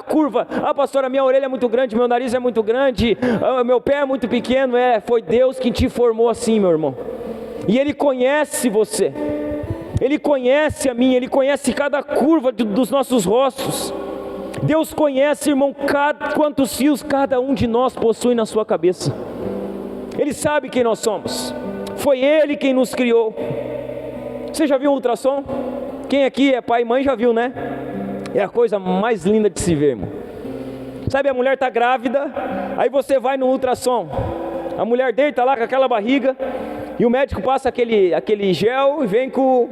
S1: curva. Ah, pastor, a minha orelha é muito grande, meu nariz é muito grande, meu pé é muito pequeno. Foi Deus que te formou assim, meu irmão. E Ele conhece você, Ele conhece a mim, Ele conhece cada curva dos nossos rostos. Deus conhece, irmão, quantos fios cada um de nós possui na sua cabeça. Ele sabe quem nós somos. Foi Ele quem nos criou. Você já viu um ultrassom? Quem aqui é pai e mãe já viu, né? É a coisa mais linda de se ver, irmão. Sabe, a mulher está grávida, aí você vai no ultrassom, a mulher deita lá com aquela barriga, e o médico passa aquele gel e vem com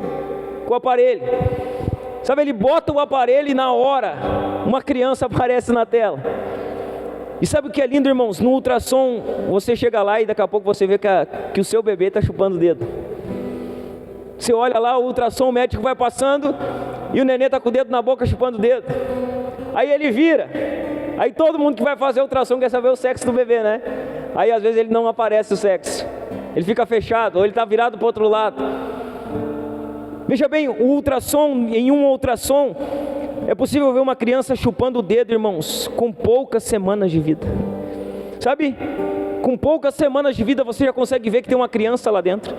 S1: o aparelho. Sabe, ele bota o aparelho e na hora, uma criança aparece na tela. E sabe o que é lindo, irmãos? No ultrassom, você chega lá e daqui a pouco você vê que o seu bebê está chupando o dedo. Você olha lá, o ultrassom, o médico vai passando e o neném está com o dedo na boca chupando o dedo. Aí ele vira. Aí todo mundo que vai fazer ultrassom quer saber o sexo do bebê, né? Aí às vezes ele não aparece o sexo. Ele fica fechado, ou ele está virado para o outro lado. Veja bem, em um ultrassom, é possível ver uma criança chupando o dedo, irmãos, com poucas semanas de vida. Sabe? Com poucas semanas de vida você já consegue ver que tem uma criança lá dentro,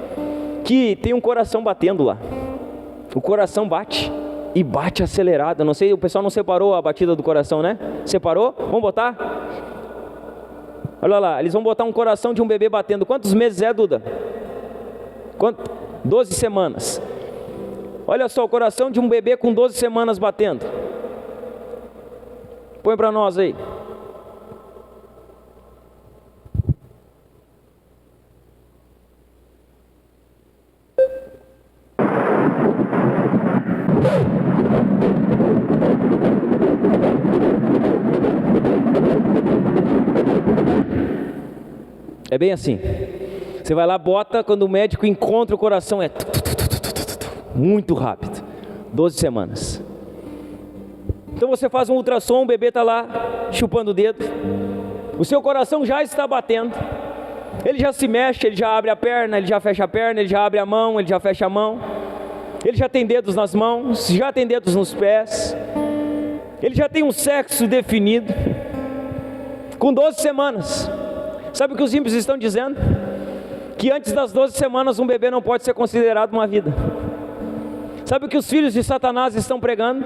S1: que tem um coração batendo lá. O coração bate, e bate acelerado. Não sei, o pessoal não separou a batida do coração, né? Separou? Vamos botar? Olha lá, eles vão botar um coração de um bebê batendo. Quantos meses é, Duda? 12 semanas. Olha só, o coração de um bebê com 12 semanas batendo. Põe para nós aí. É bem assim. Você vai lá, bota, quando o médico encontra o coração, muito rápido. 12 semanas. Então você faz um ultrassom, o bebê está lá chupando o dedo. O seu coração já está batendo. Ele já se mexe, ele já abre a perna, ele já fecha a perna, ele já abre a mão, ele já fecha a mão. Ele já tem dedos nas mãos, já tem dedos nos pés. Ele já tem um sexo definido. Com 12 semanas. Sabe o que os ímpios estão dizendo? Que antes das 12 semanas um bebê não pode ser considerado uma vida. Sabe o que os filhos de Satanás estão pregando?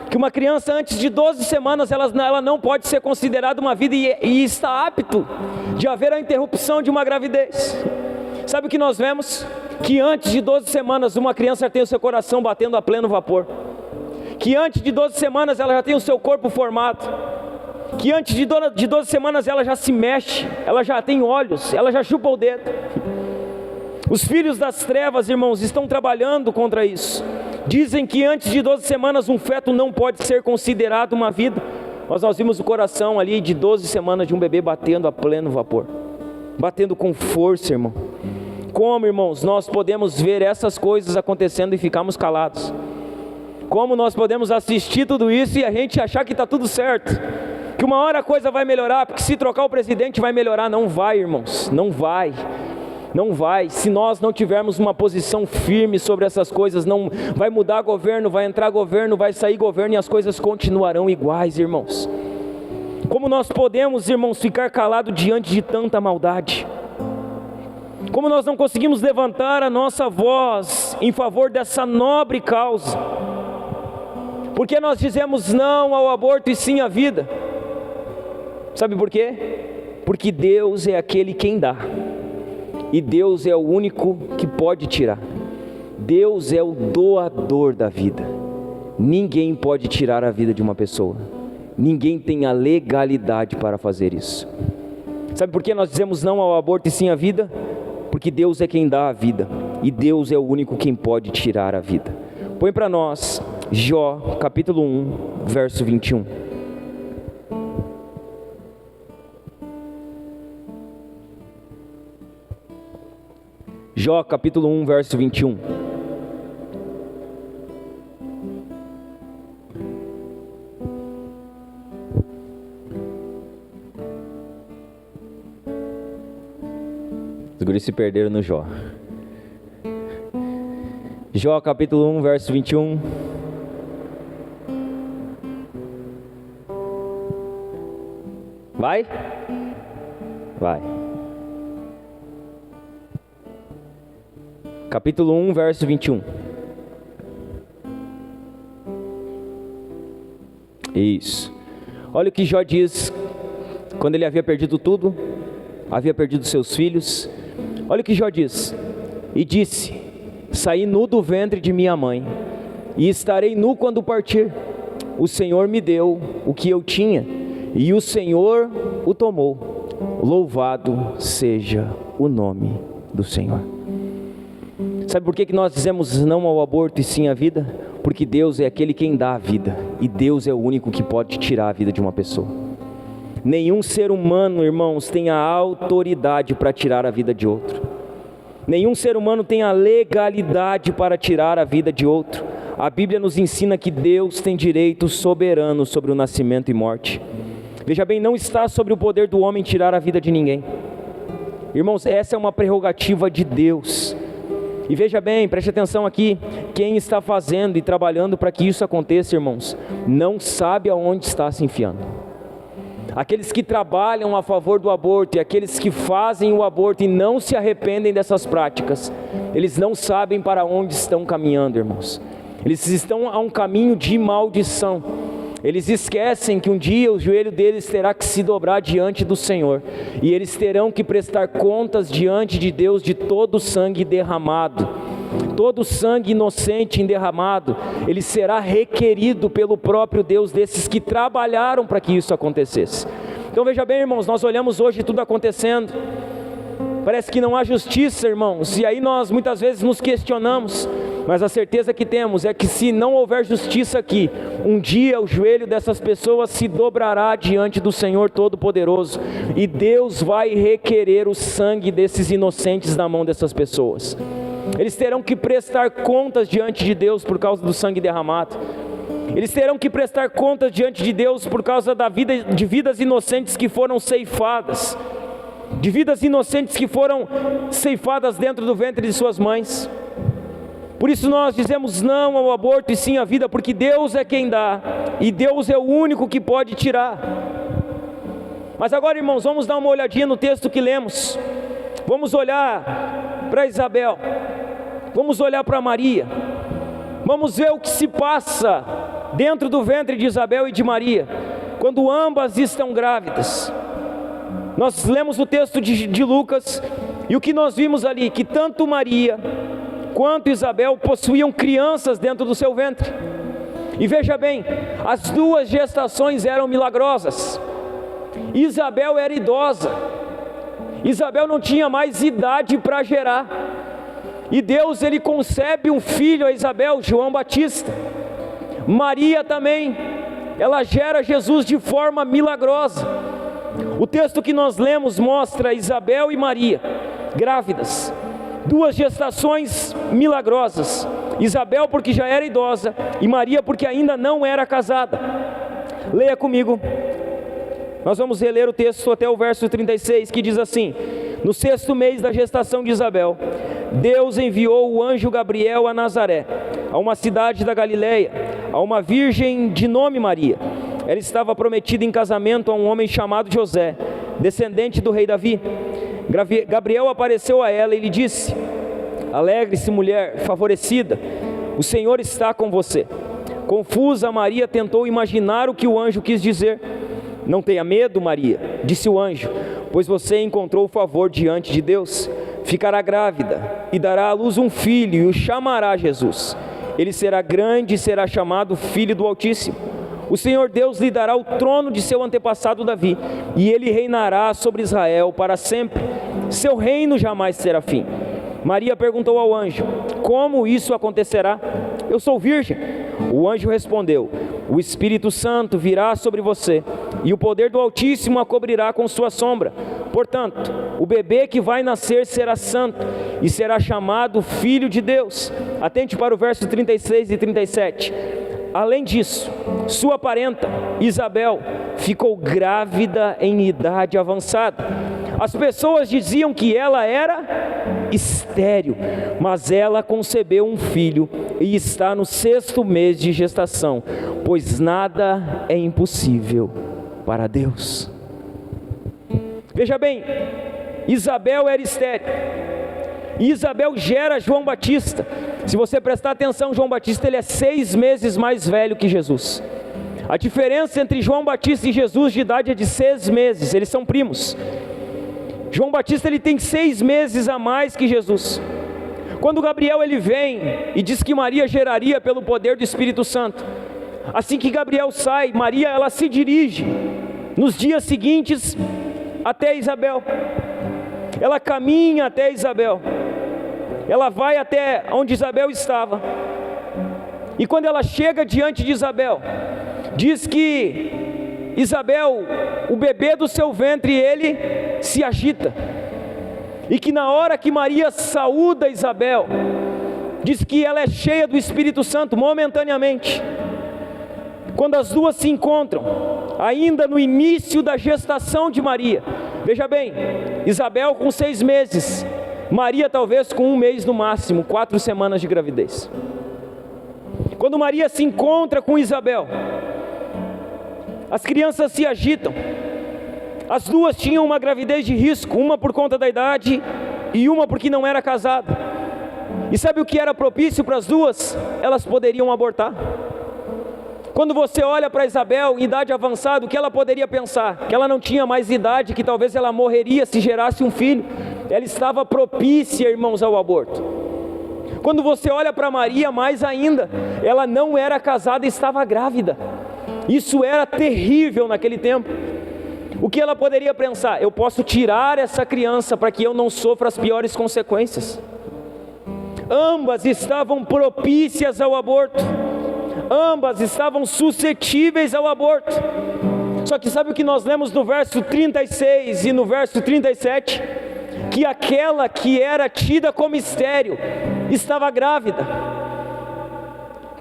S1: Que uma criança antes de 12 semanas ela não pode ser considerada uma vida e está apto de haver a interrupção de uma gravidez. Sabe o que nós vemos? Que antes de 12 semanas uma criança tem o seu coração batendo a pleno vapor. Que antes de 12 semanas ela já tem o seu corpo formado. Que antes de 12 semanas ela já se mexe, ela já tem olhos, ela já chupa o dedo. Os filhos das trevas, irmãos, estão trabalhando contra isso. Dizem que antes de 12 semanas um feto não pode ser considerado uma vida. Mas nós vimos o coração ali de 12 semanas de um bebê batendo a pleno vapor. Batendo com força, irmão. Como, irmãos, nós podemos ver essas coisas acontecendo e ficarmos calados? Como nós podemos assistir tudo isso e a gente achar que está tudo certo? Que uma hora a coisa vai melhorar, porque se trocar o presidente vai melhorar. Não vai, irmãos, não vai. Não vai, se nós não tivermos uma posição firme sobre essas coisas, não vai mudar governo, vai entrar governo, vai sair governo e as coisas continuarão iguais, irmãos. Como nós podemos, irmãos, ficar calados diante de tanta maldade? Como nós não conseguimos levantar a nossa voz em favor dessa nobre causa? Porque nós dizemos não ao aborto e sim à vida? Sabe por quê? Porque Deus é aquele quem dá. E Deus é o único que pode tirar. Deus é o doador da vida. Ninguém pode tirar a vida de uma pessoa. Ninguém tem a legalidade para fazer isso. Sabe por que nós dizemos não ao aborto e sim à vida? Porque Deus é quem dá a vida. E Deus é o único quem pode tirar a vida. Põe para nós Jó, capítulo 1, verso 21. Jó capítulo 1, verso 21. Os guris se perderam no Jó. Jó capítulo 1, verso 21. Vai? Vai. Capítulo 1, verso 21. Isso. Olha o que Jó diz quando ele havia perdido tudo, havia perdido seus filhos. Olha o que Jó diz. E disse: saí nu do ventre de minha mãe, e estarei nu quando partir. O Senhor me deu o que eu tinha, e o Senhor o tomou. Louvado seja o nome do Senhor. Sabe por que nós dizemos não ao aborto e sim à vida? Porque Deus é aquele quem dá a vida. E Deus é o único que pode tirar a vida de uma pessoa. Nenhum ser humano, irmãos, tem a autoridade para tirar a vida de outro. Nenhum ser humano tem a legalidade para tirar a vida de outro. A Bíblia nos ensina que Deus tem direito soberano sobre o nascimento e morte. Veja bem, não está sobre o poder do homem tirar a vida de ninguém. Irmãos, essa é uma prerrogativa de Deus. E veja bem, preste atenção aqui, quem está fazendo e trabalhando para que isso aconteça, irmãos, não sabe aonde está se enfiando. Aqueles que trabalham a favor do aborto e aqueles que fazem o aborto e não se arrependem dessas práticas, eles não sabem para onde estão caminhando, irmãos. Eles estão a um caminho de maldição. Eles esquecem que um dia o joelho deles terá que se dobrar diante do Senhor, e eles terão que prestar contas diante de Deus de todo o sangue derramado. Todo o sangue inocente derramado, ele será requerido pelo próprio Deus desses que trabalharam para que isso acontecesse. Então veja bem, irmãos, nós olhamos hoje tudo acontecendo, parece que não há justiça, irmãos, e aí nós muitas vezes nos questionamos, mas a certeza que temos é que se não houver justiça aqui, um dia o joelho dessas pessoas se dobrará diante do Senhor Todo-Poderoso, e Deus vai requerer o sangue desses inocentes na mão dessas pessoas. Eles terão que prestar contas diante de Deus por causa do sangue derramado. Eles terão que prestar contas diante de Deus por causa de vidas inocentes que foram ceifadas, de vidas inocentes que foram ceifadas dentro do ventre de suas mães. Por isso nós dizemos não ao aborto e sim à vida, porque Deus é quem dá, e Deus é o único que pode tirar. Mas agora, irmãos, vamos dar uma olhadinha no texto que lemos. Vamos olhar para Isabel, vamos olhar para Maria, vamos ver o que se passa dentro do ventre de Isabel e de Maria, quando ambas estão grávidas. Nós lemos o texto de Lucas, e o que nós vimos ali, que tanto Maria quanto Isabel possuíam crianças dentro do seu ventre. E veja bem, as duas gestações eram milagrosas. Isabel era idosa, Isabel não tinha mais idade para gerar, e Deus ele concebe um filho a Isabel, João Batista. Maria também, ela gera Jesus de forma milagrosa. O texto que nós lemos mostra Isabel e Maria grávidas, duas gestações milagrosas. Isabel porque já era idosa, e Maria porque ainda não era casada. Leia comigo, nós vamos reler o texto até o verso 36, que diz assim: no 6º mês da gestação de Isabel, Deus enviou o anjo Gabriel a Nazaré, a uma cidade da Galileia, a uma virgem de nome Maria. Ela estava prometida em casamento a um homem chamado José, descendente do rei Davi. Gabriel apareceu a ela e lhe disse: alegre-se, mulher favorecida, o Senhor está com você. Confusa, Maria tentou imaginar o que o anjo quis dizer. Não tenha medo, Maria, disse o anjo, pois você encontrou favor diante de Deus. Ficará grávida e dará à luz um filho e o chamará Jesus. Ele será grande e será chamado Filho do Altíssimo. O Senhor Deus lhe dará o trono de seu antepassado Davi, e ele reinará sobre Israel para sempre. Seu reino jamais terá fim. Maria perguntou ao anjo: como isso acontecerá? Eu sou virgem. O anjo respondeu: o Espírito Santo virá sobre você, e o poder do Altíssimo a cobrirá com sua sombra. Portanto, o bebê que vai nascer será santo, e será chamado Filho de Deus. Atente para o verso 36 e 37. Além disso, sua parenta, Isabel, ficou grávida em idade avançada. As pessoas diziam que ela era estéril, mas ela concebeu um filho e está no 6º mês de gestação, pois nada é impossível para Deus. Veja bem, Isabel era estéril, e Isabel gera João Batista. Se você prestar atenção, João Batista ele é 6 meses mais velho que Jesus. A diferença entre João Batista e Jesus de idade é de 6 meses, eles são primos. João Batista ele tem 6 meses a mais que Jesus. Quando Gabriel ele vem e diz que Maria geraria pelo poder do Espírito Santo, assim que Gabriel sai, Maria ela se dirige nos dias seguintes até Isabel. Ela caminha até Isabel, ela vai até onde Isabel estava, e quando ela chega diante de Isabel, diz que Isabel, o bebê do seu ventre, ele se agita, e que na hora que Maria saúda Isabel, diz que ela é cheia do Espírito Santo momentaneamente. Quando as duas se encontram, ainda no início da gestação de Maria, veja bem, Isabel com 6 meses, Maria talvez com 1 mês no máximo, 4 semanas de gravidez. Quando Maria se encontra com Isabel, as crianças se agitam. As duas tinham uma gravidez de risco, uma por conta da idade e uma porque não era casada. E sabe o que era propício para as duas? Elas poderiam abortar. Quando você olha para Isabel em idade avançada, o que ela poderia pensar? Que ela não tinha mais idade, que talvez ela morreria se gerasse um filho. Ela estava propícia, irmãos, ao aborto. Quando você olha para Maria, mais ainda, ela não era casada e estava grávida. Isso era terrível naquele tempo. O que ela poderia pensar? Eu posso tirar essa criança para que eu não sofra as piores consequências. Ambas estavam propícias ao aborto. Ambas estavam suscetíveis ao aborto. Só que sabe o que nós lemos no verso 36 e no verso 37? Que aquela que era tida como estéril estava grávida.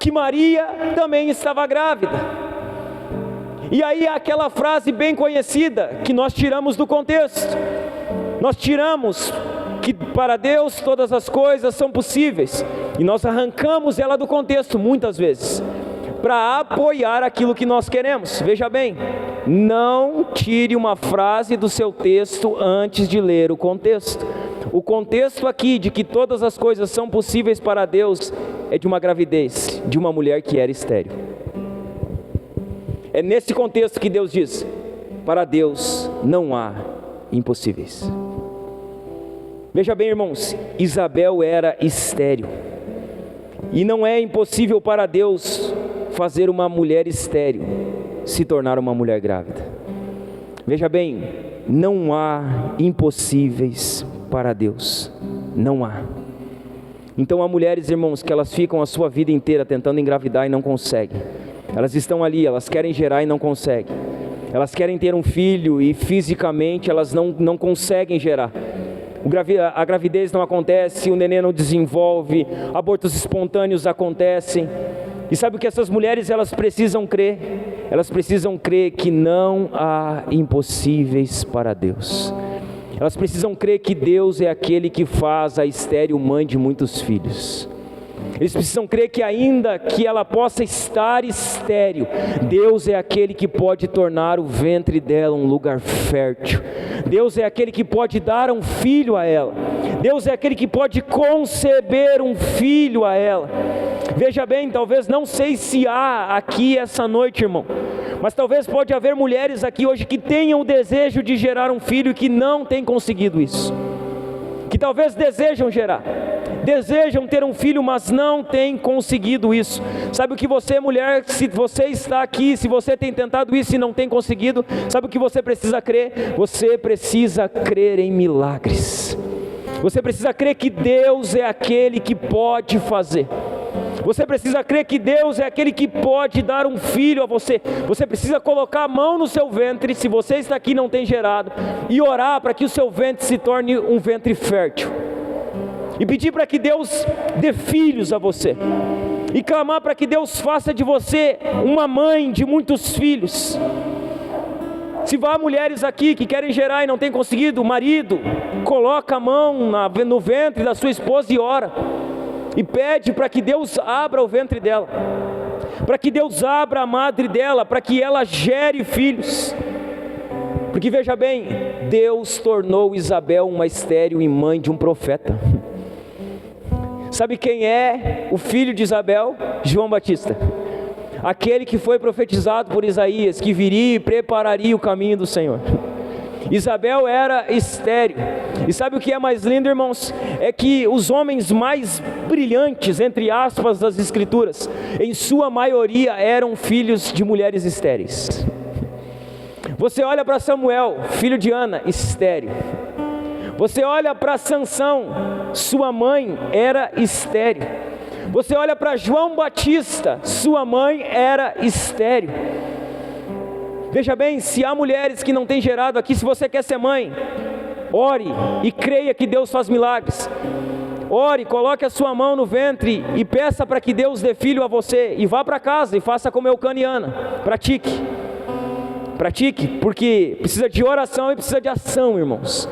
S1: que Maria também estava grávida. E aí aquela frase bem conhecida que nós tiramos do contexto. Nós tiramos que para Deus todas as coisas são possíveis, e nós arrancamos ela do contexto muitas vezes, para apoiar aquilo que nós queremos. Veja bem, não tire uma frase do seu texto antes de ler o contexto. O contexto aqui de que todas as coisas são possíveis para Deus é de uma gravidez, de uma mulher que era estéril. É nesse contexto que Deus diz: para Deus não há impossíveis. Veja bem, irmãos, Isabel era estéril, e não é impossível para Deus fazer uma mulher estéril se tornar uma mulher grávida. Veja bem, não há impossíveis para Deus, não há. Então há mulheres, irmãos, que elas ficam a sua vida inteira tentando engravidar e não conseguem. Elas estão ali, elas querem gerar e não conseguem. Elas querem ter um filho e fisicamente elas não conseguem gerar. A gravidez não acontece, o neném não desenvolve, abortos espontâneos acontecem. E sabe o que essas mulheres elas precisam crer? Elas precisam crer que não há impossíveis para Deus. Elas precisam crer que Deus é aquele que faz a estéril mãe de muitos filhos. Eles precisam crer que ainda que ela possa estar estéril, Deus é aquele que pode tornar o ventre dela um lugar fértil. Deus é aquele que pode dar um filho a ela. Deus é aquele que pode conceber um filho a ela. Veja bem, talvez, não sei se há aqui essa noite, irmão, mas talvez pode haver mulheres aqui hoje que tenham o desejo de gerar um filho e que não têm conseguido isso. Que talvez desejam gerar, desejam ter um filho, mas não têm conseguido isso. Sabe o que você, mulher, se você está aqui, se você tem tentado isso e não tem conseguido, sabe o que você precisa crer? Você precisa crer em milagres. Você precisa crer que Deus é aquele que pode fazer. Você precisa crer que Deus é aquele que pode dar um filho a você. Você precisa colocar a mão no seu ventre, se você está aqui e não tem gerado, e orar para que o seu ventre se torne um ventre fértil. E pedir para que Deus dê filhos a você. E clamar para que Deus faça de você uma mãe de muitos filhos. Se há mulheres aqui que querem gerar e não têm conseguido, o marido coloca a mão no ventre da sua esposa e ora. E pede para que Deus abra o ventre dela, para que Deus abra a madre dela, para que ela gere filhos. Porque veja bem, Deus tornou Isabel uma estéril e mãe de um profeta. Sabe quem é o filho de Isabel? João Batista, aquele que foi profetizado por Isaías, que viria e prepararia o caminho do Senhor. Isabel era estéril. E sabe o que é mais lindo, irmãos? É que os homens mais brilhantes, entre aspas, das escrituras, em sua maioria eram filhos de mulheres estéreis. Você olha para Samuel, filho de Ana, estéril. Você olha para Sansão, sua mãe era estéril. Você olha para João Batista, sua mãe era estéril. Veja bem, se há mulheres que não têm gerado aqui, se você quer ser mãe, ore e creia que Deus faz milagres. Ore, coloque a sua mão no ventre e peça para que Deus dê filho a você. E vá para casa e faça como Eucana e Ana. Pratique, porque precisa de oração e precisa de ação, irmãos.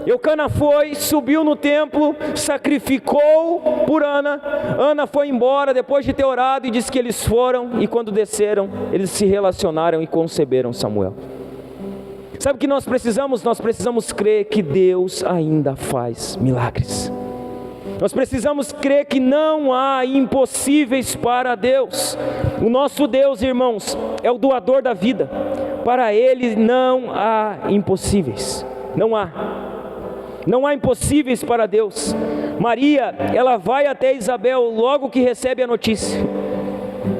S1: Eucana foi, subiu no templo, sacrificou por Ana. Ana foi embora depois de ter orado e disse que eles foram, e quando desceram, eles se relacionaram e conceberam Samuel. Sabe o que nós precisamos? Nós precisamos crer que Deus ainda faz milagres. Nós precisamos crer que não há impossíveis para Deus. O nosso Deus, irmãos, é o doador da vida. Para Ele não há impossíveis. Não há impossíveis para Deus. Maria, ela vai até Isabel logo que recebe a notícia.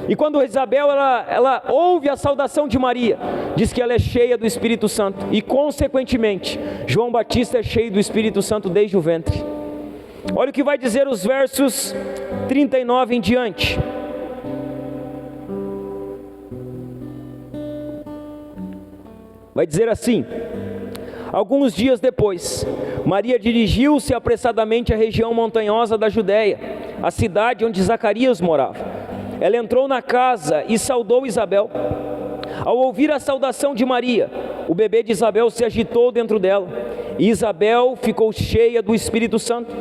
S1: E quando Isabel, ela ouve a saudação de Maria, diz que ela é cheia do Espírito Santo. E consequentemente, João Batista é cheio do Espírito Santo desde o ventre. Olha o que vai dizer os versos 39 em diante. Vai dizer assim: alguns dias depois, Maria dirigiu-se apressadamente à região montanhosa da Judéia, a cidade onde Zacarias morava. ela entrou na casa e saudou Isabel. Ao ouvir a saudação de Maria, o bebê de Isabel se agitou dentro dela, e Isabel ficou cheia do Espírito Santo.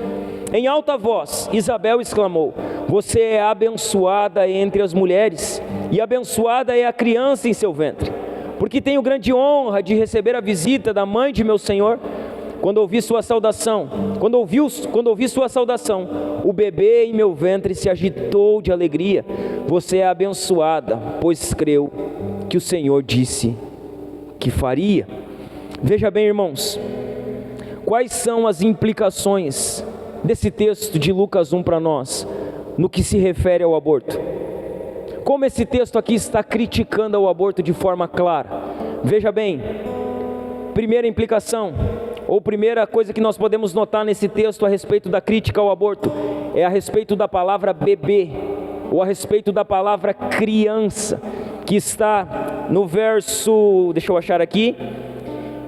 S1: Em alta voz, Isabel exclamou: você é abençoada entre as mulheres, e abençoada é a criança em seu ventre, porque tenho grande honra de receber a visita da mãe de meu Senhor. Quando ouvi sua saudação, o bebê em meu ventre se agitou de alegria. Você é abençoada, pois creu que o Senhor disse que faria. Veja bem, irmãos, quais são as implicações desse texto de Lucas 1 para nós, no que se refere ao aborto? Como esse texto aqui está criticando o aborto de forma clara. Veja bem, primeira implicação, ou primeira coisa que nós podemos notar nesse texto a respeito da crítica ao aborto, é a respeito da palavra bebê, ou a respeito da palavra criança, que está no verso, deixa eu achar aqui,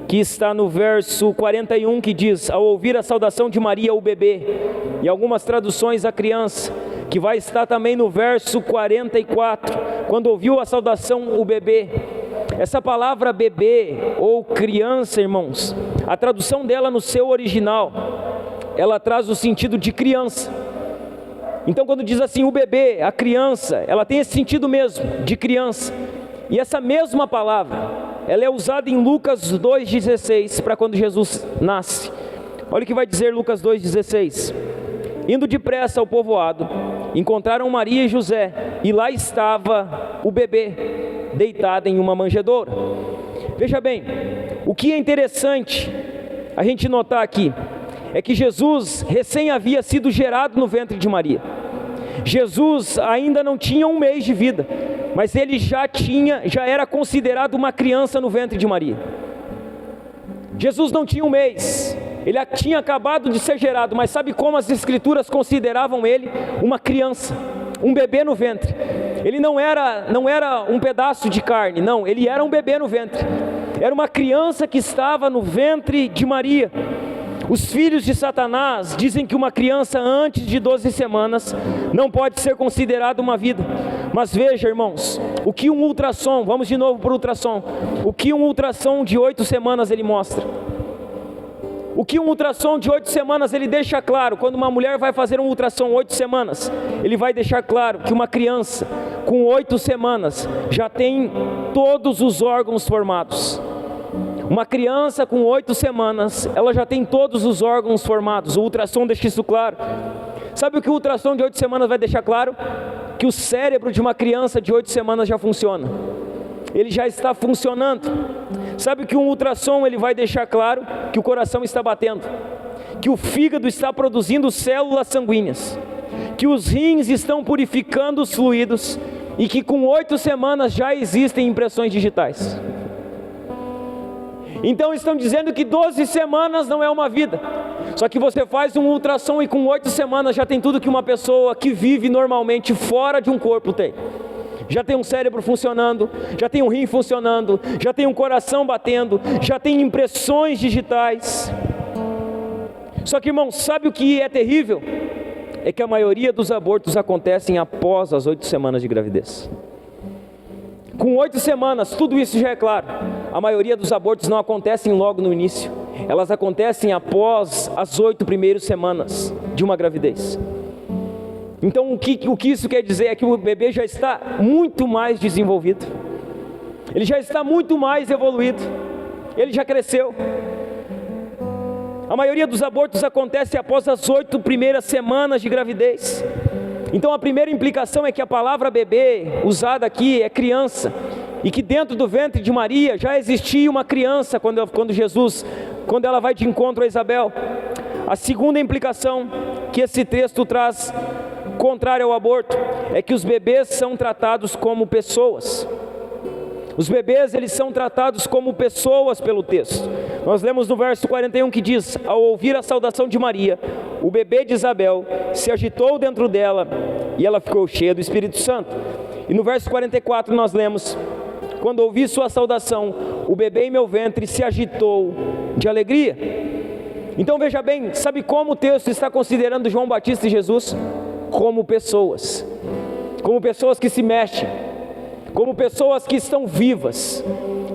S1: que está no verso 41, que diz: ao ouvir a saudação de Maria, o bebê, e algumas traduções a criança, que vai estar também no verso 44, quando ouviu a saudação, o bebê. Essa palavra bebê ou criança, irmãos, a tradução dela no seu original, ela traz o sentido de criança. Então quando diz assim, o bebê, a criança, ela tem esse sentido mesmo, de criança. E essa mesma palavra, ela é usada em Lucas 2,16, para quando Jesus nasce. Olha o que vai dizer Lucas 2,16. Indo depressa ao povoado, encontraram Maria e José, e lá estava o bebê, deitado em uma manjedoura. Veja bem, o que é interessante a gente notar aqui, é que Jesus recém havia sido gerado no ventre de Maria. Jesus ainda não tinha 1 mês de vida, mas ele já era considerado uma criança no ventre de Maria. Jesus não tinha 1 mês, ele tinha acabado de ser gerado, mas sabe como as escrituras consideravam ele? Uma criança, um bebê no ventre. Ele não era um pedaço de carne, não, ele era um bebê no ventre. Era uma criança que estava no ventre de Maria. Os filhos de Satanás dizem que uma criança antes de 12 semanas não pode ser considerada uma vida. Mas veja, irmãos, o que um ultrassom, vamos de novo para o ultrassom, o que um ultrassom de 8 semanas ele mostra? O que um ultrassom de 8 semanas ele deixa claro? Quando uma mulher vai fazer um ultrassom 8 semanas, ele vai deixar claro que uma criança com 8 semanas já tem todos os órgãos formados. Uma criança com 8 semanas, ela já tem todos os órgãos formados. O ultrassom deixa isso claro. Sabe o que o ultrassom de 8 semanas vai deixar claro? Que o cérebro de uma criança de 8 semanas já funciona. Ele já está funcionando. Sabe que um ultrassom ele vai deixar claro? Que o coração está batendo, que o fígado está produzindo células sanguíneas, que os rins estão purificando os fluidos, e que com 8 semanas já existem impressões digitais. Então estão dizendo que 12 semanas não é uma vida. Só que você faz um ultrassom e com 8 semanas já tem tudo que uma pessoa que vive normalmente fora de um corpo tem. Já tem um cérebro funcionando, já tem um rim funcionando, já tem um coração batendo, já tem impressões digitais. Só que, irmão, sabe o que é terrível? É que a maioria dos abortos acontecem após as 8 semanas de gravidez. Com 8 semanas, tudo isso já é claro. A maioria dos abortos não acontecem logo no início. Elas acontecem após as 8 primeiras semanas de uma gravidez. Então o que isso quer dizer? É que o bebê já está muito mais desenvolvido. Ele já está muito mais evoluído. Ele já cresceu. A maioria dos abortos acontece após as 8 primeiras semanas de gravidez. Então a primeira implicação é que a palavra bebê, usada aqui, é criança. E que dentro do ventre de Maria já existia uma criança quando ela vai de encontro a Isabel. A segunda implicação que esse texto traz, contrário ao aborto, é que os bebês são tratados como pessoas. Os bebês, eles são tratados como pessoas pelo texto. Nós lemos no verso 41 que diz: ao ouvir a saudação de Maria, o bebê de Isabel se agitou dentro dela e ela ficou cheia do Espírito Santo. E no verso 44 nós lemos: quando ouvi sua saudação, o bebê em meu ventre se agitou de alegria. Então veja bem, sabe como o texto está considerando João Batista e Jesus? Como pessoas. como pessoas que se mexem, como pessoas que estão vivas,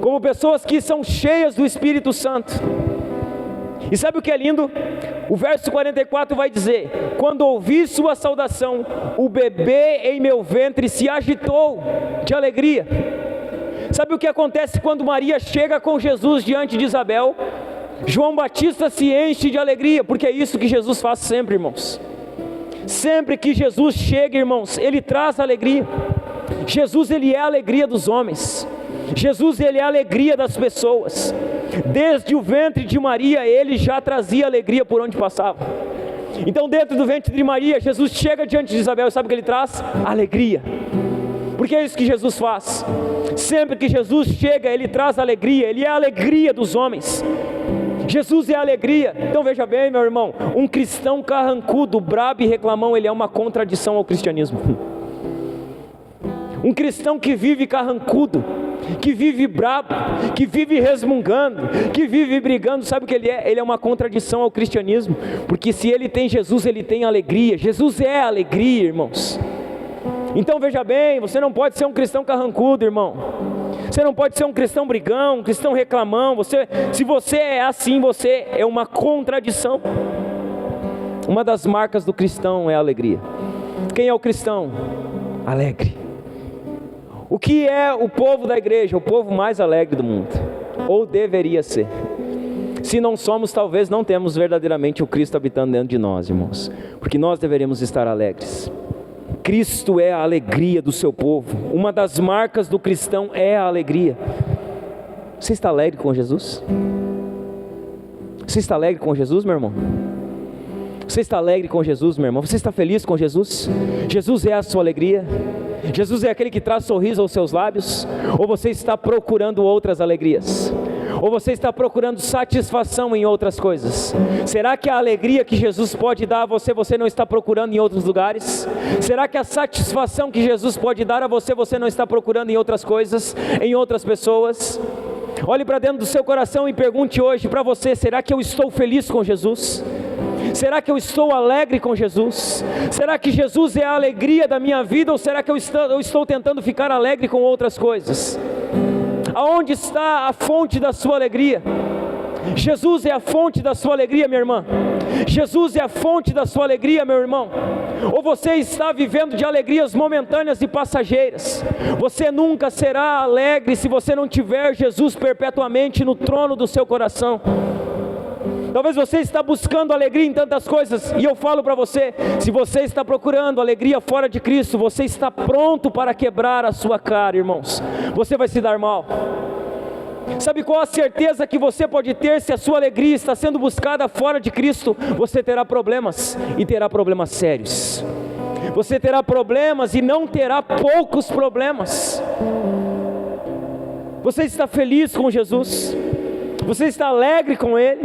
S1: como pessoas que são cheias do Espírito Santo. E sabe o que é lindo? O verso 44 vai dizer: quando ouvi sua saudação, o bebê em meu ventre se agitou de alegria. Sabe o que acontece quando Maria chega com Jesus diante de Isabel? João Batista se enche de alegria, porque é isso que Jesus faz sempre, irmãos. Sempre que Jesus chega, irmãos, Ele traz alegria. Jesus, Ele é a alegria dos homens. Jesus, Ele é a alegria das pessoas. Desde o ventre de Maria, Ele já trazia alegria por onde passava. Então dentro do ventre de Maria, Jesus chega diante de Isabel e sabe o que Ele traz? Alegria. Porque é isso que Jesus faz. Sempre que Jesus chega, Ele traz alegria. Ele é a alegria dos homens. Jesus é a alegria. Então veja bem, meu irmão, um cristão carrancudo, brabo e reclamão, ele é uma contradição ao cristianismo. Um cristão que vive carrancudo, que vive brabo, que vive resmungando, que vive brigando, sabe o que ele é? Ele é uma contradição ao cristianismo, porque se ele tem Jesus, ele tem alegria. Jesus é a alegria, irmãos. Então veja bem, você não pode ser um cristão carrancudo, irmão. Você não pode ser um cristão brigão, um cristão reclamão. Se você é assim, você é uma contradição. Uma das marcas do cristão é a alegria. Quem é o cristão? Alegre. O que é o povo da igreja? O povo mais alegre do mundo, ou deveria ser. Se não somos, talvez não temos verdadeiramente o Cristo habitando dentro de nós, irmãos, porque nós deveríamos estar alegres. Cristo é a alegria do seu povo. Uma das marcas do cristão é a alegria. Você está alegre com Jesus? Você está alegre com Jesus, meu irmão? Você está alegre com Jesus, meu irmão? Você está feliz com Jesus? Jesus é a sua alegria? Jesus é aquele que traz sorriso aos seus lábios? Ou você está procurando outras alegrias? Ou você está procurando satisfação em outras coisas? Será que a alegria que Jesus pode dar a você, você não está procurando em outros lugares? Será que a satisfação que Jesus pode dar a você, você não está procurando em outras coisas, em outras pessoas? Olhe para dentro do seu coração e pergunte hoje para você: será que eu estou feliz com Jesus? Será que eu estou alegre com Jesus? Será que Jesus é a alegria da minha vida, ou será que eu estou tentando ficar alegre com outras coisas? Aonde está a fonte da sua alegria? Jesus é a fonte da sua alegria, minha irmã. Jesus é a fonte da sua alegria, meu irmão. Ou você está vivendo de alegrias momentâneas e passageiras? Você nunca será alegre se você não tiver Jesus perpetuamente no trono do seu coração. Talvez você está buscando alegria em tantas coisas, e eu falo para você: se você está procurando alegria fora de Cristo, você está pronto para quebrar a sua cara, irmãos. Você vai se dar mal. Sabe qual a certeza que você pode ter se a sua alegria está sendo buscada fora de Cristo? Você terá problemas, e terá problemas sérios. Você terá problemas e não terá poucos problemas. Você está feliz com Jesus? Você está alegre com Ele?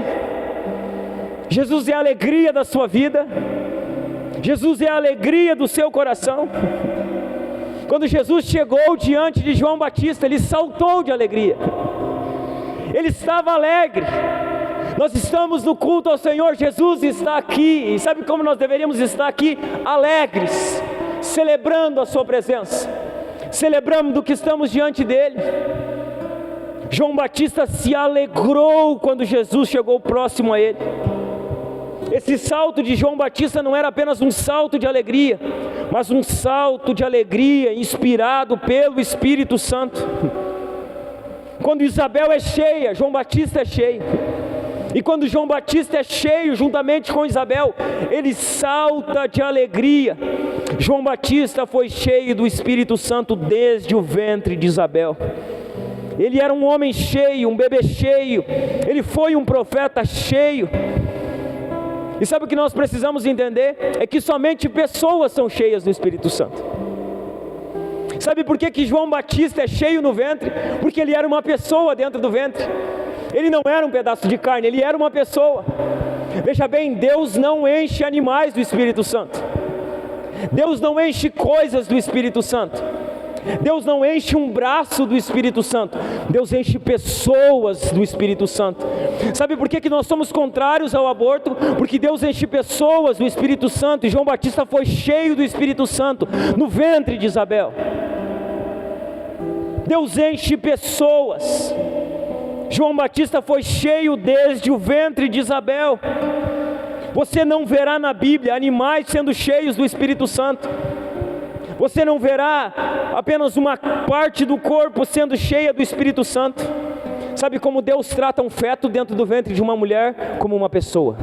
S1: Jesus é a alegria da sua vida. Jesus é a alegria do seu coração. Quando Jesus chegou diante de João Batista, ele saltou de alegria. Ele estava alegre. Nós estamos no culto ao Senhor, Jesus está aqui. E sabe como nós deveríamos estar aqui? Alegres, celebrando a sua presença, celebrando que estamos diante dele. João Batista se alegrou quando Jesus chegou próximo a ele. Esse salto de João Batista não era apenas um salto de alegria, mas um salto de alegria inspirado pelo Espírito Santo. Quando Isabel é cheia, João Batista é cheio. E quando João Batista é cheio, juntamente com Isabel, ele salta de alegria. João Batista foi cheio do Espírito Santo desde o ventre de Isabel. Ele era um homem cheio, um bebê cheio. Ele foi um profeta cheio. E sabe o que nós precisamos entender? É que somente pessoas são cheias do Espírito Santo. Sabe por que João Batista é cheio no ventre? Porque ele era uma pessoa dentro do ventre. Ele não era um pedaço de carne, ele era uma pessoa. Veja bem, Deus não enche animais do Espírito Santo. Deus não enche coisas do Espírito Santo. Deus não enche um braço do Espírito Santo, Deus enche pessoas do Espírito Santo. Sabe por que nós somos contrários ao aborto? Porque Deus enche pessoas do Espírito Santo, e João Batista foi cheio do Espírito Santo no ventre de Isabel. Deus enche pessoas. João Batista foi cheio desde o ventre de Isabel. Você não verá na Bíblia animais sendo cheios do Espírito Santo. Você não verá apenas uma parte do corpo sendo cheia do Espírito Santo. Sabe como Deus trata um feto dentro do ventre de uma mulher? Como uma pessoa.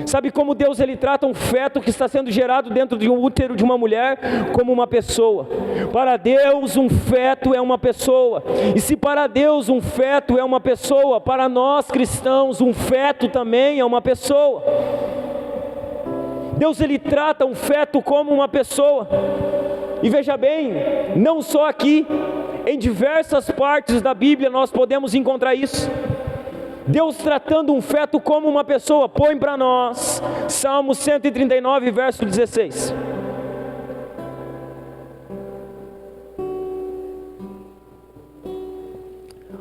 S1: Sabe como Deus ele trata um feto que está sendo gerado dentro de um útero de uma mulher? Como uma pessoa. Para Deus um feto é uma pessoa. E se para Deus um feto é uma pessoa, para nós cristãos um feto também é uma pessoa. Deus ele trata um feto como uma pessoa. E veja bem, não só aqui, em diversas partes da Bíblia nós podemos encontrar isso. Deus tratando um feto como uma pessoa. Põe para nós Salmo 139, verso 16.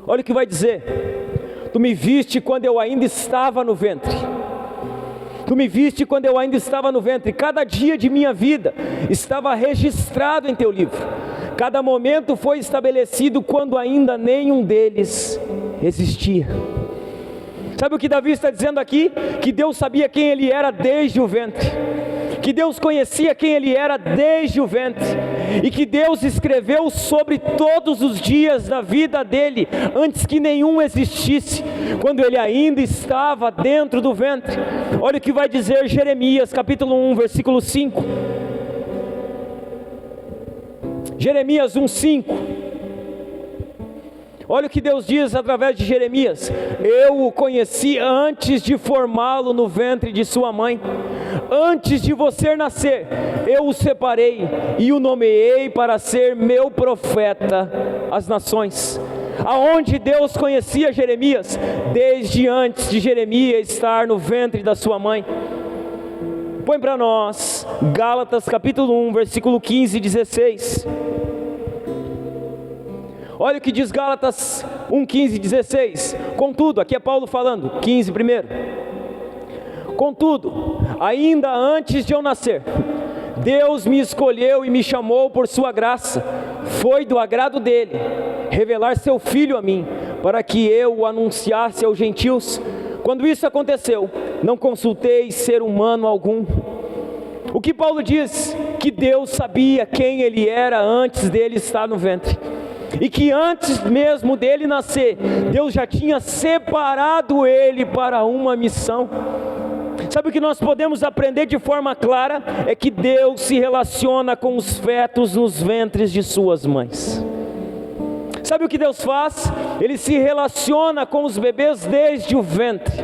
S1: Olha o que vai dizer: tu me viste quando eu ainda estava no ventre. Tu me viste quando eu ainda estava no ventre. Cada dia de minha vida estava registrado em teu livro. Cada momento foi estabelecido quando ainda nenhum deles existia. Sabe o que Davi está dizendo aqui? Que Deus sabia quem ele era desde o ventre. Que Deus conhecia quem ele era desde o ventre. E que Deus escreveu sobre todos os dias da vida dele, antes que nenhum existisse, quando ele ainda estava dentro do ventre. Olha o que vai dizer Jeremias capítulo 1, versículo 5. Jeremias 1:5. Olha o que Deus diz através de Jeremias: eu o conheci antes de formá-lo no ventre de sua mãe. Antes de você nascer, eu o separei e o nomeei para ser meu profeta às nações. Aonde Deus conhecia Jeremias? Desde antes de Jeremias estar no ventre da sua mãe. Põe para nós Gálatas capítulo 1, versículo 15 e 16. Olha o que diz Gálatas 1, 15 e 16. Contudo, aqui é Paulo falando, 15 primeiro. Contudo, ainda antes de eu nascer, Deus me escolheu e me chamou por sua graça. Foi do agrado dele revelar seu filho a mim, para que eu o anunciasse aos gentios. Quando isso aconteceu, não consultei ser humano algum. O que Paulo diz? Que Deus sabia quem ele era antes dele estar no ventre. E que antes mesmo dele nascer, Deus já tinha separado ele para uma missão. Sabe o que nós podemos aprender de forma clara? É que Deus se relaciona com os fetos nos ventres de suas mães. Sabe o que Deus faz? Ele se relaciona com os bebês desde o ventre.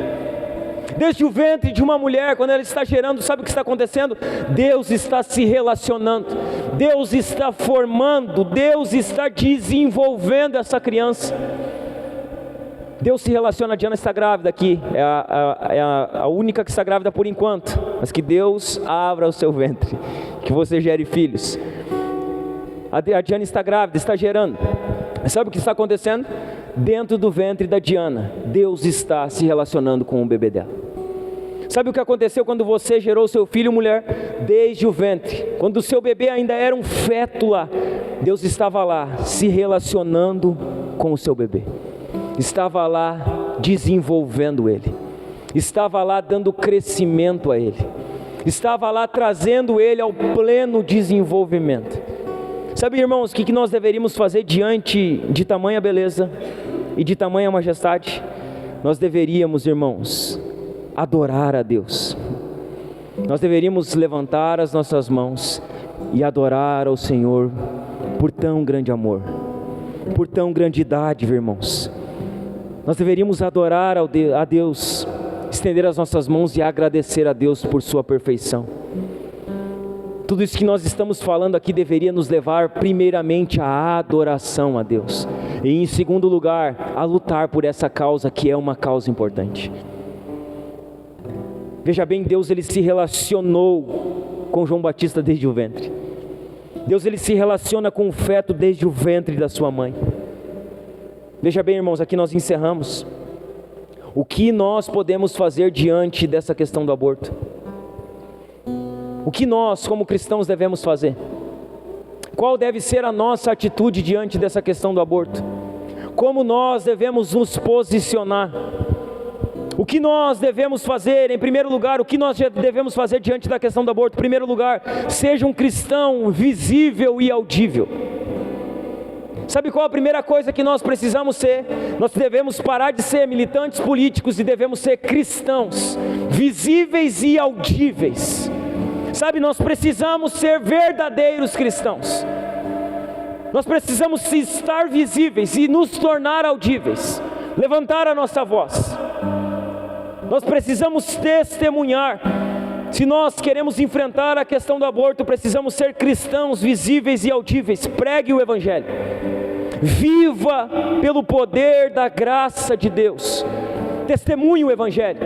S1: Desde o ventre de uma mulher, quando ela está gerando, sabe o que está acontecendo? Deus está se relacionando, Deus está formando, Deus está desenvolvendo essa criança. Deus se relaciona. A Diana está grávida aqui, é a única que está grávida por enquanto, mas que Deus abra o seu ventre, que você gere filhos. A Diana está grávida, está gerando. Sabe o que está acontecendo? Dentro do ventre da Diana, Deus está se relacionando com o bebê dela. Sabe o que aconteceu quando você gerou seu filho, mulher? Desde o ventre, quando o seu bebê ainda era um feto lá, Deus estava lá se relacionando com o seu bebê. Estava lá desenvolvendo ele. Estava lá dando crescimento a ele. Estava lá trazendo ele ao pleno desenvolvimento. Sabe, irmãos, o que nós deveríamos fazer diante de tamanha beleza e de tamanha majestade? Nós deveríamos, irmãos, adorar a Deus. Nós deveríamos levantar as nossas mãos e adorar ao Senhor por tão grande amor, por tão grande dádiva, irmãos. Nós deveríamos adorar a Deus, estender as nossas mãos e agradecer a Deus por sua perfeição. Tudo isso que nós estamos falando aqui deveria nos levar primeiramente à adoração a Deus, e em segundo lugar, a lutar por essa causa que é uma causa importante. Veja bem, Deus ele se relacionou com João Batista desde o ventre. Deus, Ele se relaciona com o feto desde o ventre da sua mãe. Veja bem, irmãos, aqui nós encerramos. O que nós podemos fazer diante dessa questão do aborto? O que nós, como cristãos, devemos fazer? Qual deve ser a nossa atitude diante dessa questão do aborto? Como nós devemos nos posicionar? O que nós devemos fazer? Em primeiro lugar, o que nós devemos fazer diante da questão do aborto? Em primeiro lugar, seja um cristão visível e audível. Sabe qual a primeira coisa que nós precisamos ser? Nós devemos parar de ser militantes políticos e devemos ser cristãos, visíveis e audíveis. Sabe, nós precisamos ser verdadeiros cristãos. Nós precisamos estar visíveis e nos tornar audíveis, levantar a nossa voz. Nós precisamos testemunhar. Se nós queremos enfrentar a questão do aborto, precisamos ser cristãos visíveis e audíveis. Pregue o Evangelho. Viva pelo poder da graça de Deus. Testemunhe o Evangelho.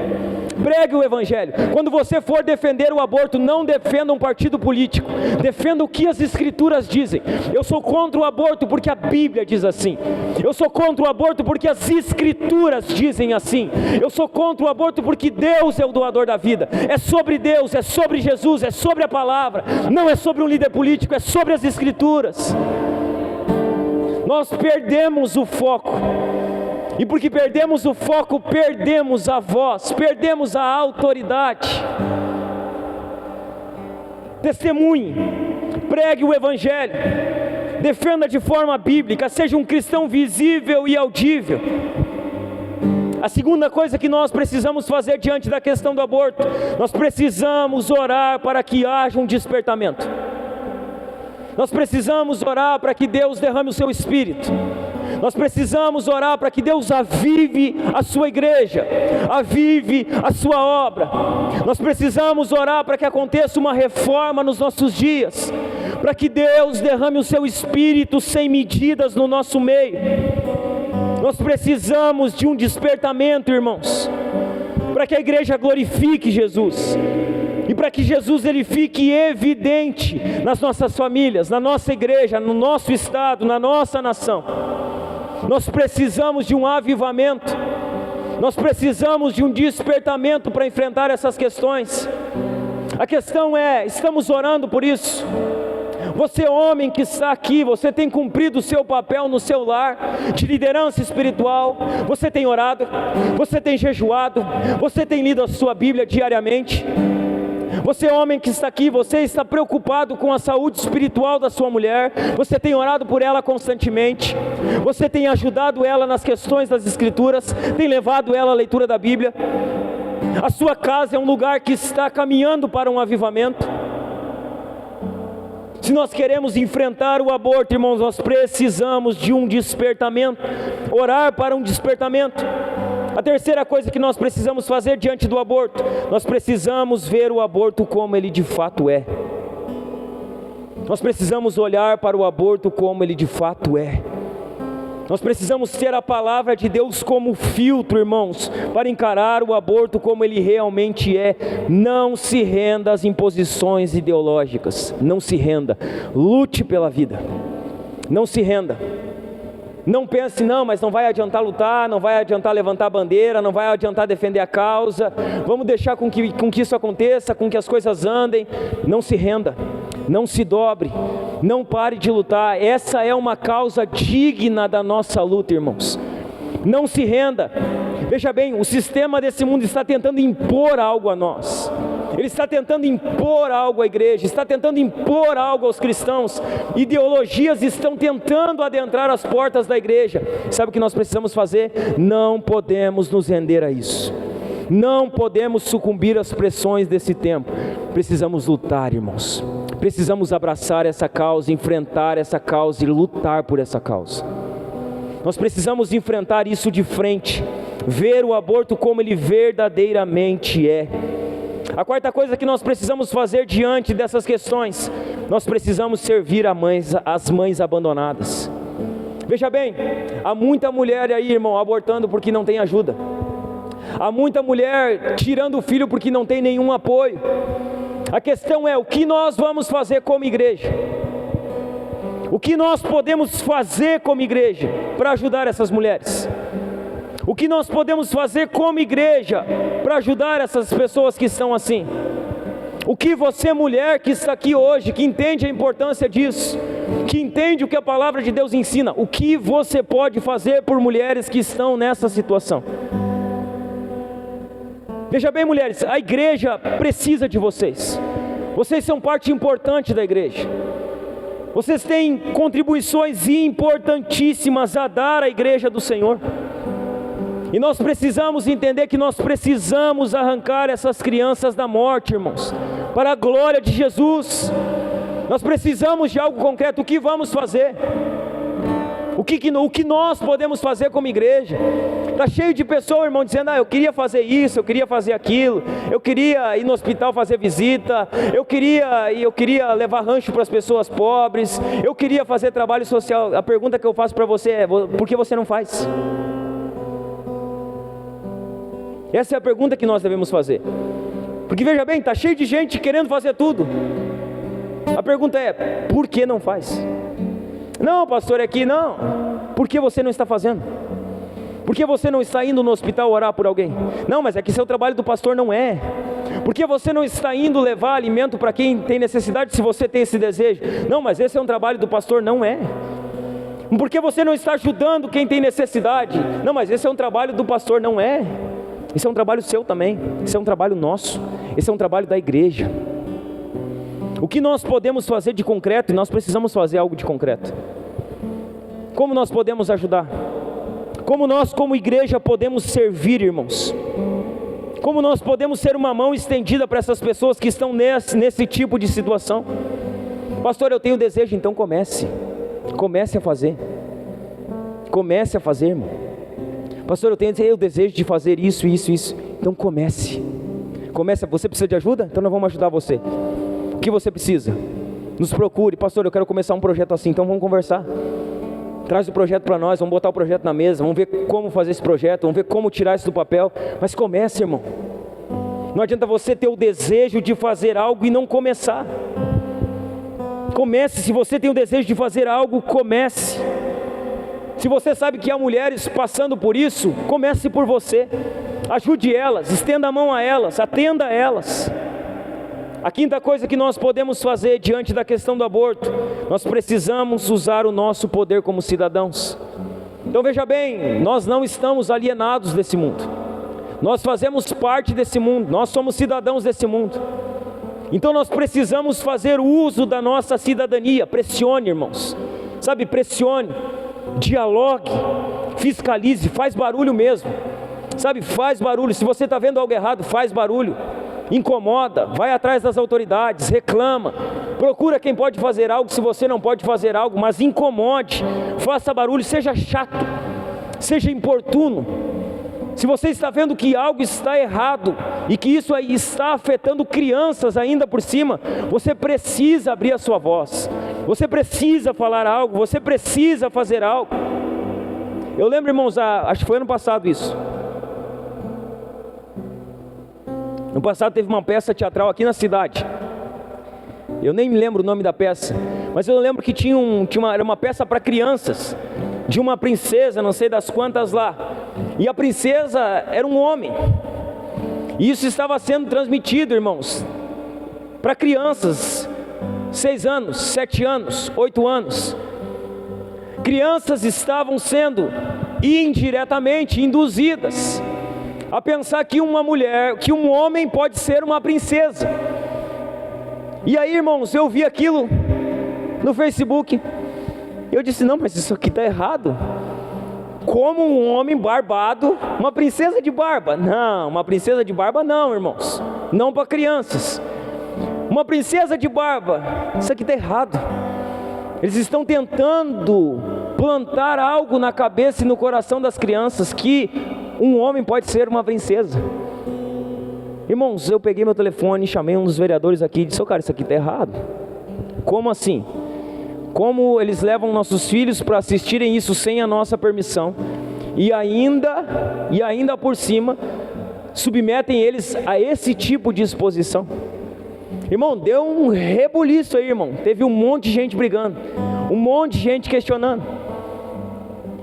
S1: Pregue o Evangelho. Quando você for defender o aborto, não defenda um partido político. Defenda o que as Escrituras dizem. Eu sou contra o aborto porque a Bíblia diz assim. Eu sou contra o aborto porque as Escrituras dizem assim. Eu sou contra o aborto porque Deus é o doador da vida. É sobre Deus, é sobre Jesus, é sobre a palavra. Não é sobre um líder político, é sobre as Escrituras. Nós perdemos o foco. E porque perdemos o foco, perdemos a voz, perdemos a autoridade. Testemunhe, pregue o Evangelho, defenda de forma bíblica, seja um cristão visível e audível. A segunda coisa que nós precisamos fazer diante da questão do aborto, nós precisamos orar para que haja um despertamento. Nós precisamos orar para que Deus derrame o seu Espírito. Nós precisamos orar para que Deus avive a sua igreja, avive a sua obra. Nós precisamos orar para que aconteça uma reforma nos nossos dias, para que Deus derrame o seu Espírito sem medidas no nosso meio. Nós precisamos de um despertamento, irmãos, para que a igreja glorifique Jesus. E para que Jesus ele fique evidente nas nossas famílias, na nossa igreja, no nosso estado, na nossa nação. Nós precisamos de um avivamento. Nós precisamos de um despertamento para enfrentar essas questões. A questão é, estamos orando por isso? Você homem que está aqui, você tem cumprido o seu papel no seu lar de liderança espiritual? Você tem orado? Você tem jejuado? Você tem lido a sua Bíblia diariamente? Você homem que está aqui, você está preocupado com a saúde espiritual da sua mulher? Você tem orado por ela constantemente? Você tem ajudado ela nas questões das Escrituras? Tem levado ela à leitura da Bíblia? A sua casa é um lugar que está caminhando para um avivamento? Se nós queremos enfrentar o aborto, irmãos, nós precisamos de um despertamento, orar para um despertamento. A terceira coisa que nós precisamos fazer diante do aborto, nós precisamos ver o aborto como ele de fato é. Nós precisamos olhar para o aborto como ele de fato é. Nós precisamos ter a palavra de Deus como filtro, irmãos, para encarar o aborto como ele realmente é. Não se renda às imposições ideológicas, não se renda, lute pela vida, não se renda. Não pense, não, mas não vai adiantar lutar, não vai adiantar levantar a bandeira, não vai adiantar defender a causa, vamos deixar com que isso aconteça, com que as coisas andem. Não se renda, não se dobre, não pare de lutar. Essa é uma causa digna da nossa luta, irmãos. Não se renda. Veja bem, o sistema desse mundo está tentando impor algo a nós. Ele está tentando impor algo à igreja, está tentando impor algo aos cristãos. Ideologias estão tentando adentrar as portas da igreja. Sabe o que nós precisamos fazer? Não podemos nos render a isso. Não podemos sucumbir às pressões desse tempo. Precisamos lutar, irmãos. Precisamos abraçar essa causa, enfrentar essa causa e lutar por essa causa. Nós precisamos enfrentar isso de frente, ver o aborto como ele verdadeiramente é. A quarta coisa que nós precisamos fazer diante dessas questões, nós precisamos servir as mães abandonadas. Veja bem, há muita mulher aí, irmão, abortando porque não tem ajuda. Há muita mulher tirando o filho porque não tem nenhum apoio. A questão é, o que nós vamos fazer como igreja? O que nós podemos fazer como igreja para ajudar essas mulheres? O que nós podemos fazer como igreja para ajudar essas pessoas que estão assim? O que você, mulher que está aqui hoje, que entende a importância disso, que entende o que a palavra de Deus ensina, o que você pode fazer por mulheres que estão nessa situação? Veja bem, mulheres, a igreja precisa de vocês. Vocês são parte importante da igreja. Vocês têm contribuições importantíssimas a dar à igreja do Senhor. E nós precisamos entender que nós precisamos arrancar essas crianças da morte, irmãos, para a glória de Jesus. Nós precisamos de algo concreto. O que vamos fazer? O que nós podemos fazer como igreja? Está cheio de pessoas, irmão, dizendo: eu queria fazer isso, eu queria fazer aquilo, eu queria ir no hospital fazer visita, eu queria levar rancho para as pessoas pobres, eu queria fazer trabalho social. A pergunta que eu faço para você é: por que você não faz? Essa é a pergunta que nós devemos fazer. Porque veja bem, está cheio de gente querendo fazer tudo. A pergunta é: por que não faz? Não, pastor, aqui não. Por que você não está fazendo? Por que você não está indo no hospital orar por alguém? Não, mas é que seu trabalho do pastor não é. Por que você não está indo levar alimento para quem tem necessidade, se você tem esse desejo? Não, mas esse é um trabalho do pastor, não é. Por que você não está ajudando quem tem necessidade? Não, mas esse é um trabalho do pastor, não é. Esse é um trabalho seu também. Esse é um trabalho nosso. Esse é um trabalho da igreja. O que nós podemos fazer de concreto? E nós precisamos fazer algo de concreto. Como nós podemos ajudar? Como nós, como igreja, podemos servir, irmãos? Como nós podemos ser uma mão estendida para essas pessoas que estão nesse tipo de situação? Pastor, eu tenho desejo. Então comece a fazer. Comece a fazer, irmão. Pastor, eu tenho o desejo de fazer isso. Então comece. Você precisa de ajuda? Então nós vamos ajudar você. O que você precisa? Nos procure. Pastor, eu quero começar um projeto assim. Então vamos conversar. Traz o projeto para nós, vamos botar o projeto na mesa, vamos ver como fazer esse projeto, vamos ver como tirar isso do papel. Mas comece, irmão. Não adianta você ter o desejo de fazer algo e não começar. Comece. Se você tem o desejo de fazer algo, comece. Se você sabe que há mulheres passando por isso, comece por você. Ajude elas, estenda a mão a elas, atenda a elas. A quinta coisa que nós podemos fazer diante da questão do aborto: nós precisamos usar o nosso poder como cidadãos. Então veja bem, nós não estamos alienados desse mundo. Nós fazemos parte desse mundo, nós somos cidadãos desse mundo. Então nós precisamos fazer uso da nossa cidadania. Pressione, irmãos. Sabe, pressione, dialogue, fiscalize, faz barulho mesmo. Sabe, faz barulho. Se você está vendo algo errado, faz barulho. Incomoda, vai atrás das autoridades, reclama, procura quem pode fazer algo se você não pode fazer algo, mas incomode, faça barulho, seja chato, seja importuno. Se você está vendo que algo está errado e que isso aí está afetando crianças ainda por cima, você precisa abrir a sua voz, você precisa falar algo, você precisa fazer algo. Eu lembro, irmãos, acho que foi ano passado isso. No passado teve uma peça teatral aqui na cidade. Eu nem me lembro o nome da peça, mas eu lembro que era uma peça para crianças, de uma princesa, não sei das quantas lá. E a princesa era um homem. E isso estava sendo transmitido, irmãos, para crianças, 6 anos, 7 anos, 8 anos. Crianças estavam sendo indiretamente induzidas a pensar que uma mulher, que um homem pode ser uma princesa. E aí, irmãos, eu vi aquilo no Facebook. Eu disse: não, mas isso aqui está errado. Como um homem barbado, uma princesa de barba? Não, uma princesa de barba não, irmãos. Não para crianças. Uma princesa de barba, isso aqui está errado. Eles estão tentando plantar algo na cabeça e no coração das crianças, que um homem pode ser uma princesa. Irmãos, eu peguei meu telefone, chamei um dos vereadores aqui e disse: cara, isso aqui está errado. Como assim? Como eles levam nossos filhos para assistirem isso sem a nossa permissão, e ainda por cima submetem eles a esse tipo de exposição. Irmão, deu um rebuliço aí, irmão. Teve um monte de gente brigando. um monte de gente questionando.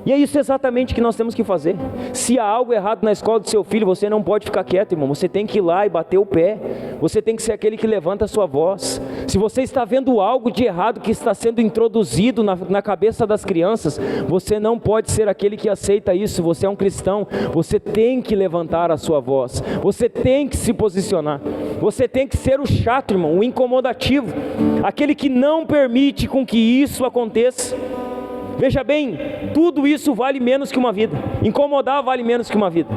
S1: E é isso exatamente que nós temos que fazer. Se há algo errado na escola do seu filho, você não pode ficar quieto, irmão. Você tem que ir lá e bater o pé. Você tem que ser aquele que levanta a sua voz. Se você está vendo algo de errado que está sendo introduzido na cabeça das crianças, você não pode ser aquele que aceita isso. Você é um cristão. Você tem que levantar a sua voz. Você tem que se posicionar. Você tem que ser o chato, irmão, o incomodativo, aquele que não permite com que isso aconteça. Veja bem, tudo isso vale menos que uma vida. Incomodar vale menos que uma vida.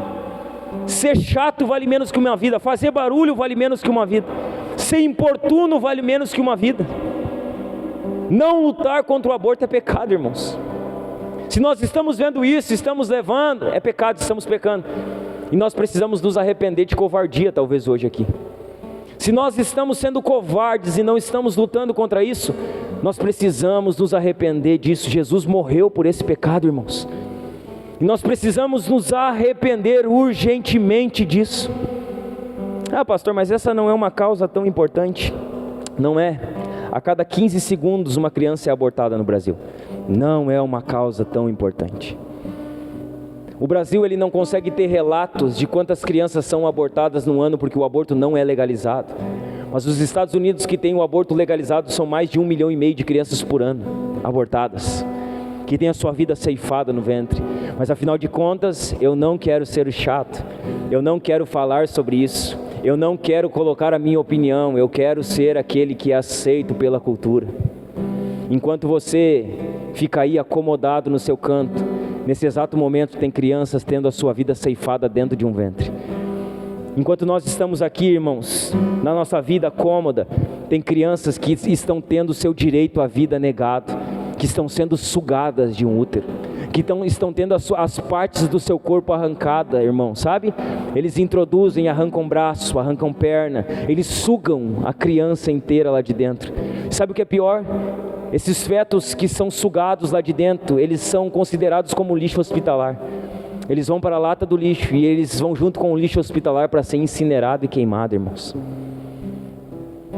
S1: Ser chato vale menos que uma vida. Fazer barulho vale menos que uma vida. Ser importuno vale menos que uma vida. Não lutar contra o aborto é pecado, irmãos. Se nós estamos vendo isso, estamos levando, é pecado, estamos pecando. E nós precisamos nos arrepender de covardia, talvez hoje aqui. Se nós estamos sendo covardes e não estamos lutando contra isso, nós precisamos nos arrepender disso. Jesus morreu por esse pecado, irmãos. E nós precisamos nos arrepender urgentemente disso. Ah, pastor, mas essa não é uma causa tão importante. Não é. A cada 15 segundos uma criança é abortada no Brasil. Não é uma causa tão importante. O Brasil, ele não consegue ter relatos de quantas crianças são abortadas no ano, porque o aborto não é legalizado. Mas os Estados Unidos, que tem o aborto legalizado, são mais de 1,5 milhão de crianças por ano abortadas, que tem a sua vida ceifada no ventre. Mas afinal de contas, eu não quero ser o chato, eu não quero falar sobre isso, eu não quero colocar a minha opinião, eu quero ser aquele que é aceito pela cultura. Enquanto você fica aí acomodado no seu canto, nesse exato momento tem crianças tendo a sua vida ceifada dentro de um ventre. Enquanto nós estamos aqui, irmãos, na nossa vida cômoda, tem crianças que estão tendo o seu direito à vida negado, que estão sendo sugadas de um útero, que estão tendo as partes do seu corpo arrancadas, irmão, sabe? Eles introduzem, arrancam braço, arrancam perna, eles sugam a criança inteira lá de dentro. Sabe o que é pior? Esses fetos que são sugados lá de dentro, eles são considerados como lixo hospitalar. Eles vão para a lata do lixo e eles vão junto com o lixo hospitalar para ser incinerado e queimado, irmãos.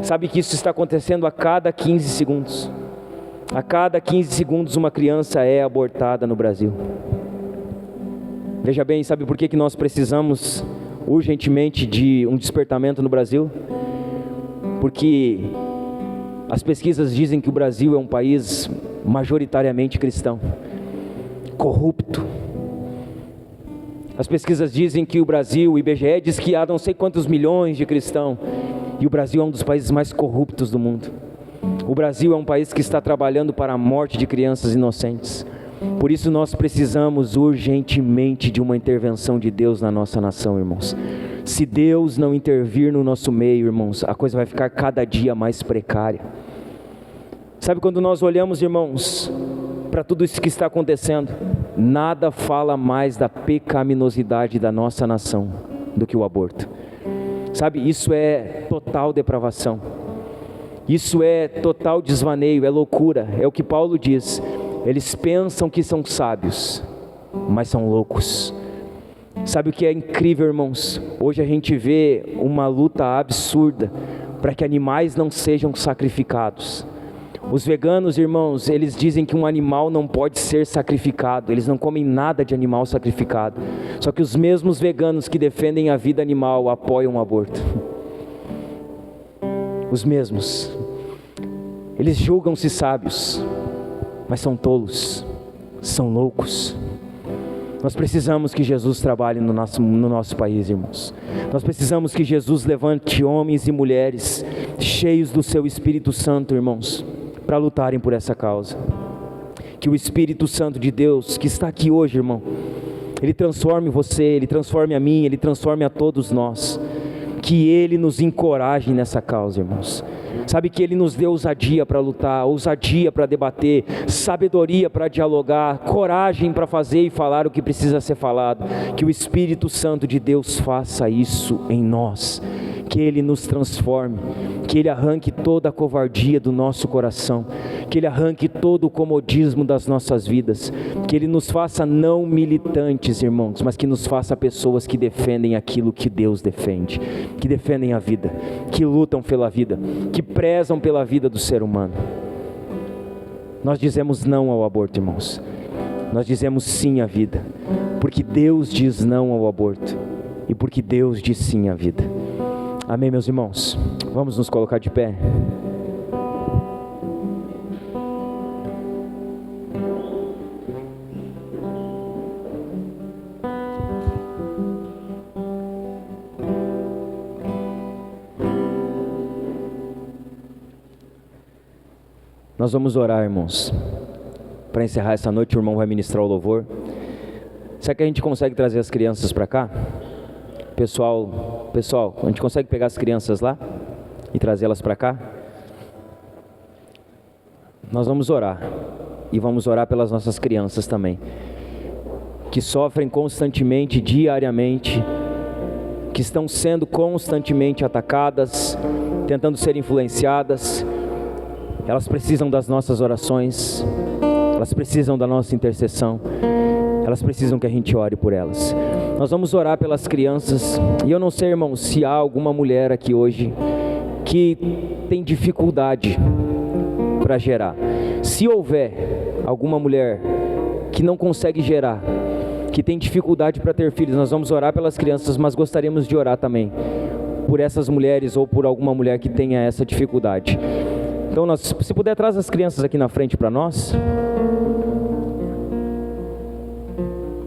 S1: Sabe que isso está acontecendo a cada 15 segundos. A cada 15 segundos uma criança é abortada no Brasil. Veja bem, sabe por que nós precisamos urgentemente de um despertamento no Brasil? Porque as pesquisas dizem que o Brasil é um país majoritariamente cristão, corrupto. As pesquisas dizem que o Brasil, o IBGE diz que há não sei quantos milhões de cristãos, e o Brasil é um dos países mais corruptos do mundo. O Brasil é um país que está trabalhando para a morte de crianças inocentes. Por isso nós precisamos urgentemente de uma intervenção de Deus na nossa nação, irmãos. Se Deus não intervir no nosso meio, irmãos, a coisa vai ficar cada dia mais precária. Sabe, quando nós olhamos, irmãos, para tudo isso que está acontecendo, nada fala mais da pecaminosidade da nossa nação do que o aborto. Sabe, isso é total depravação. Isso é total desvaneio, é loucura. É o que Paulo diz. Eles pensam que são sábios, mas são loucos. Sabe o que é incrível, irmãos? Hoje a gente vê uma luta absurda para que animais não sejam sacrificados. Os veganos, irmãos, eles dizem que um animal não pode ser sacrificado. Eles não comem nada de animal sacrificado. Só que os mesmos veganos que defendem a vida animal apoiam o aborto. Os mesmos. Eles julgam-se sábios, mas são tolos, são loucos. Nós precisamos que Jesus trabalhe no nosso país, irmãos. Nós precisamos que Jesus levante homens e mulheres cheios do seu Espírito Santo, irmãos, para lutarem por essa causa. Que o Espírito Santo de Deus, que está aqui hoje, irmão, Ele transforme você, Ele transforme a mim, Ele transforme a todos nós. Que Ele nos encoraje nessa causa, irmãos. Sabe, que Ele nos dê ousadia para lutar, ousadia para debater, sabedoria para dialogar, coragem para fazer e falar o que precisa ser falado. Que o Espírito Santo de Deus faça isso em nós. Que Ele nos transforme, que Ele arranque toda a covardia do nosso coração, que Ele arranque todo o comodismo das nossas vidas, que Ele nos faça não militantes, irmãos, mas que nos faça pessoas que defendem aquilo que Deus defende, que defendem a vida, que lutam pela vida, que prezam pela vida do ser humano. Nós dizemos não ao aborto, irmãos. Nós dizemos sim à vida, porque Deus diz não ao aborto e porque Deus diz sim à vida. Amém, meus irmãos? Vamos nos colocar de pé. Nós vamos orar, irmãos. Para encerrar essa noite, o irmão vai ministrar o louvor. Será que a gente consegue trazer as crianças para cá? Pessoal, a gente consegue pegar as crianças lá e trazê-las para cá? Nós vamos orar. E vamos orar pelas nossas crianças também, que sofrem constantemente, diariamente, que estão sendo constantemente atacadas, tentando ser influenciadas. Elas precisam das nossas orações, elas precisam da nossa intercessão, elas precisam que a gente ore por elas. Nós vamos orar pelas crianças, e eu não sei, irmão, se há alguma mulher aqui hoje que tem dificuldade para gerar. Se houver alguma mulher que não consegue gerar, que tem dificuldade para ter filhos, nós vamos orar pelas crianças, mas gostaríamos de orar também por essas mulheres ou por alguma mulher que tenha essa dificuldade. Então, se puder, traz as crianças aqui na frente para nós.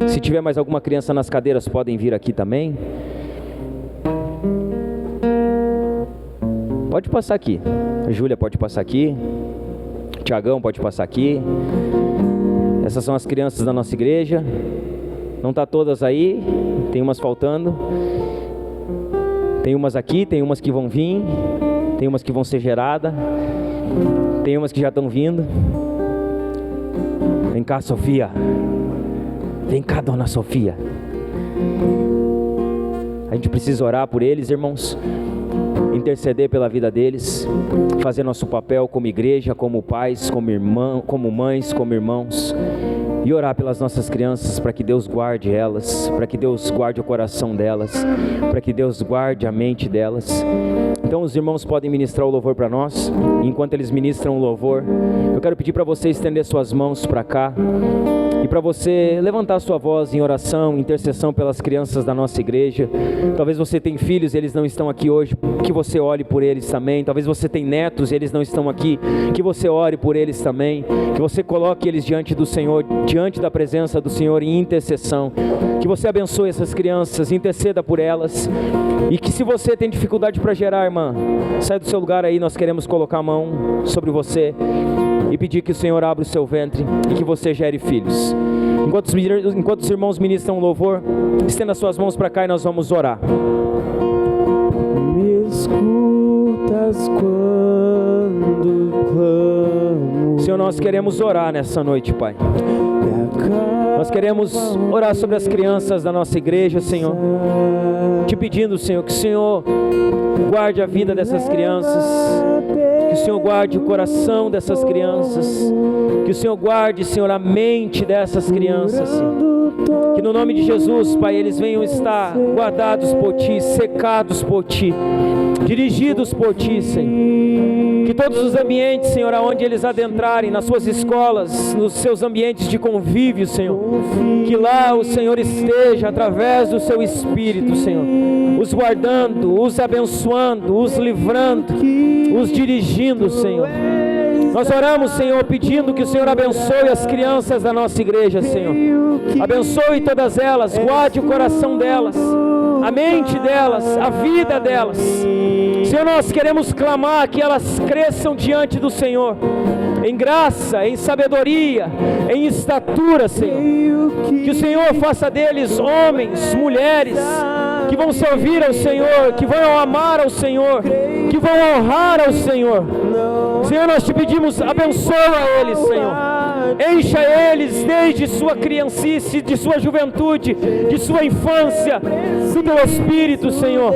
S1: Se tiver mais alguma criança nas cadeiras, podem vir aqui também. Pode passar aqui. A Júlia pode passar aqui. O Tiagão pode passar aqui. Essas são as crianças da nossa igreja. Não está todas aí, tem umas faltando. Tem umas aqui, tem umas que vão vir. Tem umas que vão ser geradas. Tem umas que já estão vindo. Vem cá, Sofia. Vem cá, dona Sofia. A gente precisa orar por eles, irmãos. Interceder pela vida deles. Fazer nosso papel como igreja, como pais, como irmãos, como mães, como irmãos. E orar pelas nossas crianças, para que Deus guarde elas, para que Deus guarde o coração delas, para que Deus guarde a mente delas. Então os irmãos podem ministrar o louvor para nós. Enquanto eles ministram o louvor, eu quero pedir para você estender suas mãos para cá e para você levantar sua voz em oração, intercessão pelas crianças da nossa igreja. Talvez você tenha filhos e eles não estão aqui hoje, que você ore por eles também. Talvez você tenha netos e eles não estão aqui, que você ore por eles também, que você coloque eles diante do Senhor, diante da presença do Senhor em intercessão, que você abençoe essas crianças, interceda por elas, e que se você tem dificuldade para gerar, irmã, sai do seu lugar aí, nós queremos colocar a mão sobre você e pedir que o Senhor abra o seu ventre e que você gere filhos. Enquanto os irmãos ministram o louvor, estenda suas mãos para cá e nós vamos orar.
S2: Me escutas quando clamo.
S1: Senhor, nós queremos orar nessa noite, Pai. Nós queremos orar sobre as crianças da nossa igreja, Senhor, te pedindo, Senhor, que o Senhor guarde a vida dessas crianças, que o Senhor guarde o coração dessas crianças, que o Senhor guarde, Senhor, a mente dessas crianças, Senhor. Que no nome de Jesus, Pai, eles venham estar guardados por Ti, secados por Ti, dirigidos por Ti, Senhor. Que todos os ambientes, Senhor, aonde eles adentrarem, nas suas escolas, nos seus ambientes de convívio, Senhor, que lá o Senhor esteja através do Seu Espírito, Senhor, os guardando, os abençoando, os livrando, os dirigindo, Senhor. Nós oramos, Senhor, pedindo que o Senhor abençoe as crianças da nossa igreja, Senhor. Abençoe todas elas, guarde o coração delas, a mente delas, a vida delas. Senhor, nós queremos clamar que elas cresçam diante do Senhor, em graça, em sabedoria, em estatura, Senhor. Que o Senhor faça deles homens, mulheres, que vão servir ao Senhor, que vão amar ao Senhor, que vão honrar ao Senhor. Senhor, nós te pedimos, abençoa eles, Senhor. Encha eles desde sua criancice, de sua juventude, de sua infância, do teu Espírito, Senhor.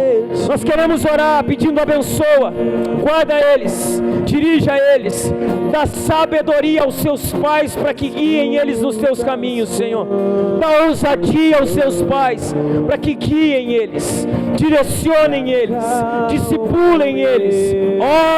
S1: Nós queremos orar pedindo abençoa, guarda eles, dirija eles, dá sabedoria aos seus pais para que guiem eles nos teus caminhos, Senhor. Dá ousadia aos seus pais para que guiem eles, direcionem eles, discipulem eles,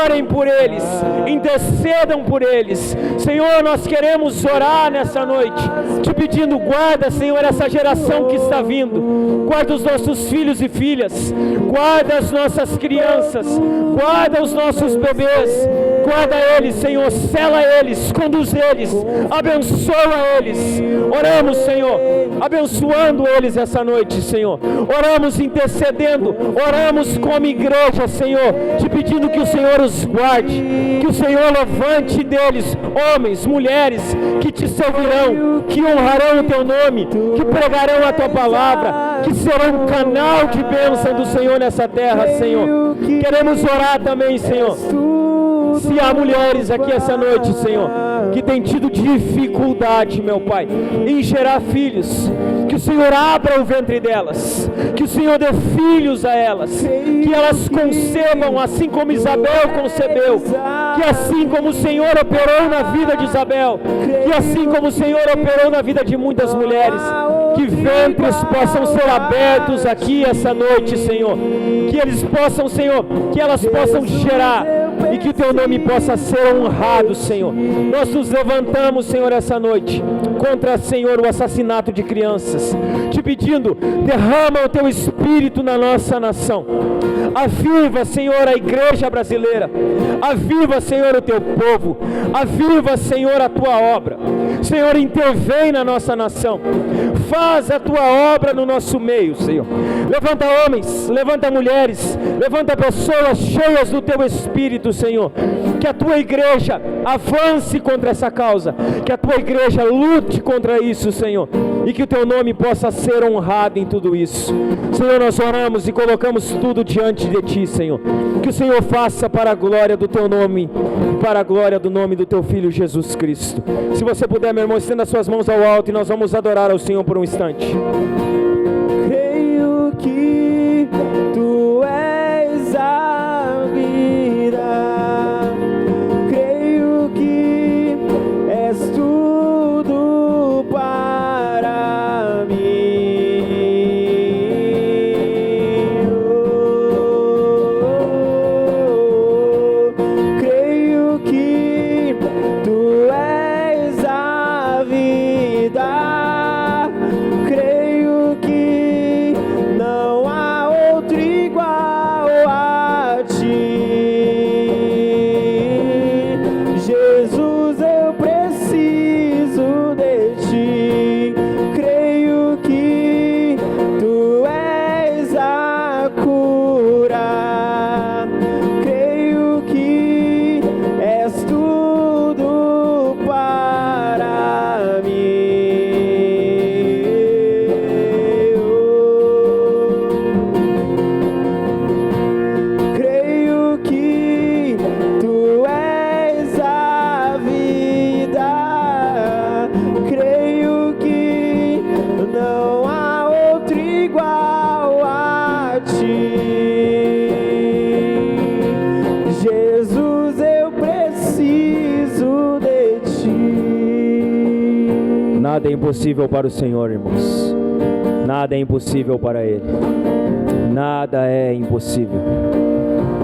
S1: orem por eles,
S2: intercedam por eles. Senhor, nós queremos orar nessa noite, te pedindo, guarda, Senhor, essa geração que está vindo, guarda os nossos filhos e filhas, guarda as nossas crianças, guarda os nossos bebês, guarda eles, Senhor, sela eles, conduz eles, abençoa eles. Oramos, Senhor, abençoando eles essa noite, Senhor. Oramos intercedendo, oramos como igreja, Senhor, te pedindo que o Senhor os guarde, que o Senhor levante deles homens, mulheres que te servirão, que honrarão o teu nome, que pregarão a tua palavra, que serão um canal de bênção do Senhor nessa terra, Senhor. Queremos orar também, Senhor. Se há mulheres aqui essa noite, Senhor, que têm tido dificuldade, meu Pai, em gerar filhos, que o Senhor abra o ventre delas, que o Senhor dê filhos a elas, que elas concebam assim como Isabel concebeu, que assim como o Senhor operou na vida de Isabel, que assim como o Senhor operou na vida de muitas mulheres, que ventres possam ser abertos aqui essa noite, Senhor, que eles possam, Senhor, que elas possam gerar e que o teu nome possa ser honrado, Senhor. Nós nos levantamos, Senhor, essa noite contra, Senhor, o assassinato de crianças, te pedindo, derrama o teu espírito na nossa nação, aviva, Senhor, a igreja brasileira, aviva, Senhor, o teu povo, aviva, Senhor, a tua obra. Senhor, intervém na nossa nação, faz a tua obra no nosso meio, Senhor. Levanta homens, levanta mulheres, levanta pessoas cheias do teu espírito, Senhor. Que a tua igreja avance contra essa causa, que a tua igreja lute contra isso, Senhor, e que o teu nome possa ser honrado em tudo isso. Senhor, nós oramos e colocamos tudo diante de ti, Senhor. Que o Senhor faça para a glória do teu nome, para a glória do nome do teu Filho Jesus Cristo. Se você puder, meu irmão, estenda as suas mãos ao alto e nós vamos adorar ao Senhor por um instante.
S3: Creio que tu és a vida, creio que és tudo para mim. Creio que tu és a vida, creio que não há outro igual a ti. Jesus, eu preciso de ti. Creio que tu és a cura, creio que és tudo para mim. Creio que tu és a vida, creio que não há outro igual a ti. Jesus, eu preciso de ti.
S1: Nada é impossível para o Senhor, irmãos. Nada é impossível para Ele. Nada é impossível.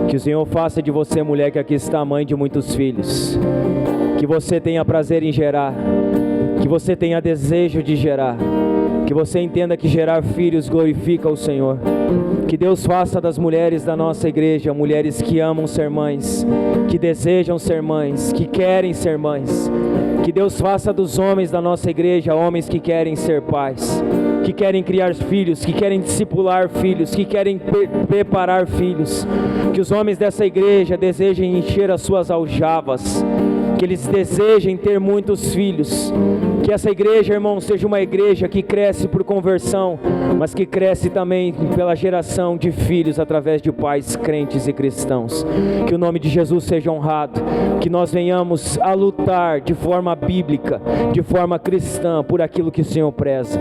S1: Que o Senhor faça de você, mulher, que aqui está, mãe de muitos filhos. Que você tenha prazer em gerar. Que você tenha desejo de gerar. Que você entenda que gerar filhos glorifica o Senhor. Que Deus faça das mulheres da nossa igreja mulheres que amam ser mães, que desejam ser mães, que querem ser mães. Que Deus faça dos homens da nossa igreja homens que querem ser pais, que querem criar filhos, que querem discipular filhos, que querem preparar filhos. Que os homens dessa igreja desejem encher as suas aljavas, que eles desejem ter muitos filhos. Que essa igreja, irmão, seja uma igreja que cresce por conversão, mas que cresce também pela geração de filhos através de pais crentes e cristãos. Que o nome de Jesus seja honrado, que nós venhamos a lutar de forma bíblica, de forma cristã, por aquilo que o Senhor preza.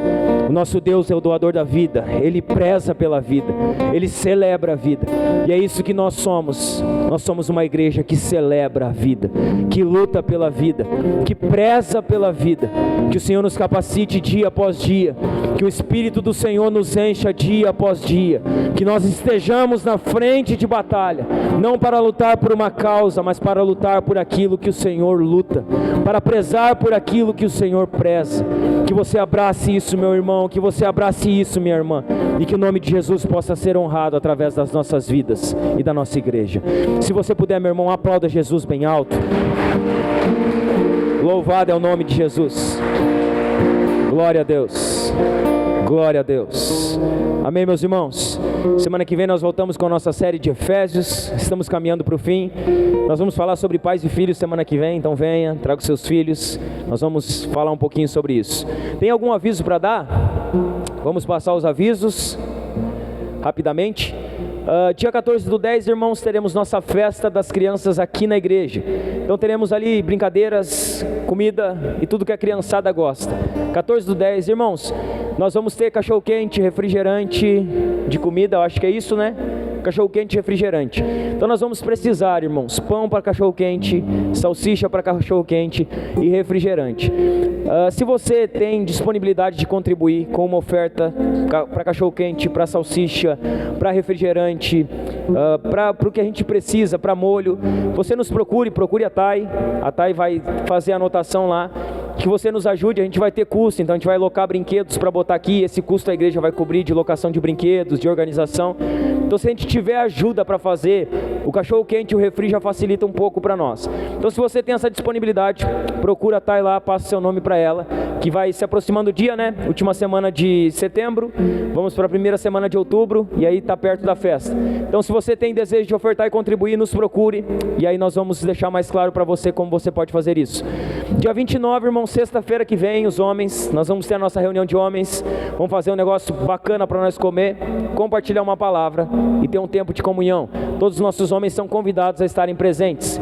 S1: O nosso Deus é o doador da vida, Ele preza pela vida, Ele celebra a vida, e é isso que nós somos. Nós somos uma igreja que celebra a vida, que luta pela vida, que preza pela vida. Que o Senhor nos capacite dia após dia,
S2: que o Espírito do Senhor nos encha dia após dia, que nós estejamos na frente de batalha, não para lutar por uma causa, mas para lutar por aquilo que o Senhor luta, para prezar por aquilo que o Senhor preza. Que você abrace isso, meu irmão, que você abrace isso, minha irmã, e que o nome de Jesus possa ser honrado através das nossas vidas e da nossa igreja. Se você puder, meu irmão, aplauda Jesus bem alto. Louvado é o nome de Jesus. Glória a Deus. Glória a Deus. Amém, meus irmãos? Semana que vem nós voltamos com a nossa série de Efésios. Estamos caminhando para o fim. Nós vamos falar sobre pais e filhos semana que vem. Então venha, traga os seus filhos. Nós vamos falar um pouquinho sobre isso. Tem algum aviso para dar? Vamos passar os avisos rapidamente. Dia 14/10, irmãos, teremos nossa festa das crianças aqui na igreja. Então teremos ali brincadeiras, comida e tudo que a criançada gosta. 14/10, irmãos, nós vamos ter cachorro quente, refrigerante de comida, eu acho que é isso, né? Cachorro quente e refrigerante. Então nós vamos precisar, irmãos, pão para cachorro quente, salsicha para cachorro quente e refrigerante. Se você tem disponibilidade de contribuir com uma oferta para cachorro quente, para salsicha, para refrigerante, para o que a gente precisa, para molho, você nos procure a Thay. A Thay vai fazer a anotação lá, que você nos ajude. A gente vai ter custo, então a gente vai alocar brinquedos para botar aqui. Esse custo a igreja vai cobrir de locação de brinquedos, de organização. Então se a gente tiver ajuda para fazer, o cachorro quente e o refri já facilita um pouco para nós. Então se você tem essa disponibilidade, procura a Thay lá, passa seu nome para ela, que vai se aproximando o dia, né? Última semana de setembro, vamos para a primeira semana de outubro, e aí está perto da festa. Então se você tem desejo de ofertar e contribuir, nos procure, e aí nós vamos deixar mais claro para você como você pode fazer isso. Dia 29, irmão, sexta-feira que vem, os homens, nós vamos ter a nossa reunião de homens, vamos fazer um negócio bacana para nós comer, compartilhar uma palavra e ter um tempo de comunhão. Todos os nossos homens são convidados a estarem presentes.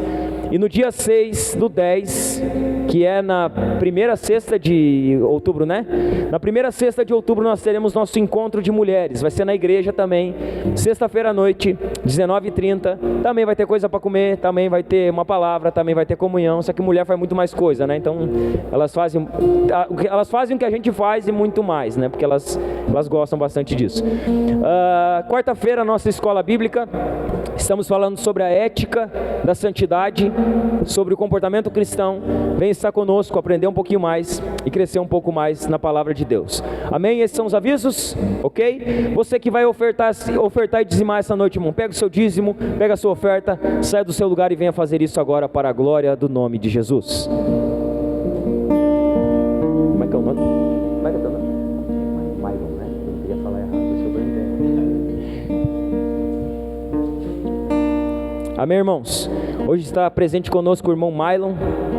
S2: E no dia 6/10, que é na primeira sexta de outubro, né? Na primeira sexta de outubro nós teremos nosso encontro de mulheres, vai ser na igreja também, sexta-feira à noite, 19h30, também vai ter coisa para comer, também vai ter uma palavra, também vai ter comunhão, só que mulher faz muito mais coisa, né? Então elas fazem o que a gente faz e muito mais, né? Porque elas gostam bastante disso. Quarta-feira, nossa escola bíblica, estamos falando sobre a ética da santidade, sobre o comportamento cristão. Vem estar conosco, aprender um pouquinho mais e crescer um pouco mais na palavra de Deus. Amém? Esses são os avisos, ok? Você que vai ofertar e dizimar essa noite, irmão, pega o seu dízimo, pega a sua oferta, saia do seu lugar e venha fazer isso agora para a glória do nome de Jesus. Como é que é o nome? Como é que é o nome? Maicon, né? Eu queria falar errado, deixa eu aprender. Amém, irmãos? Hoje está presente conosco o irmão Mylon,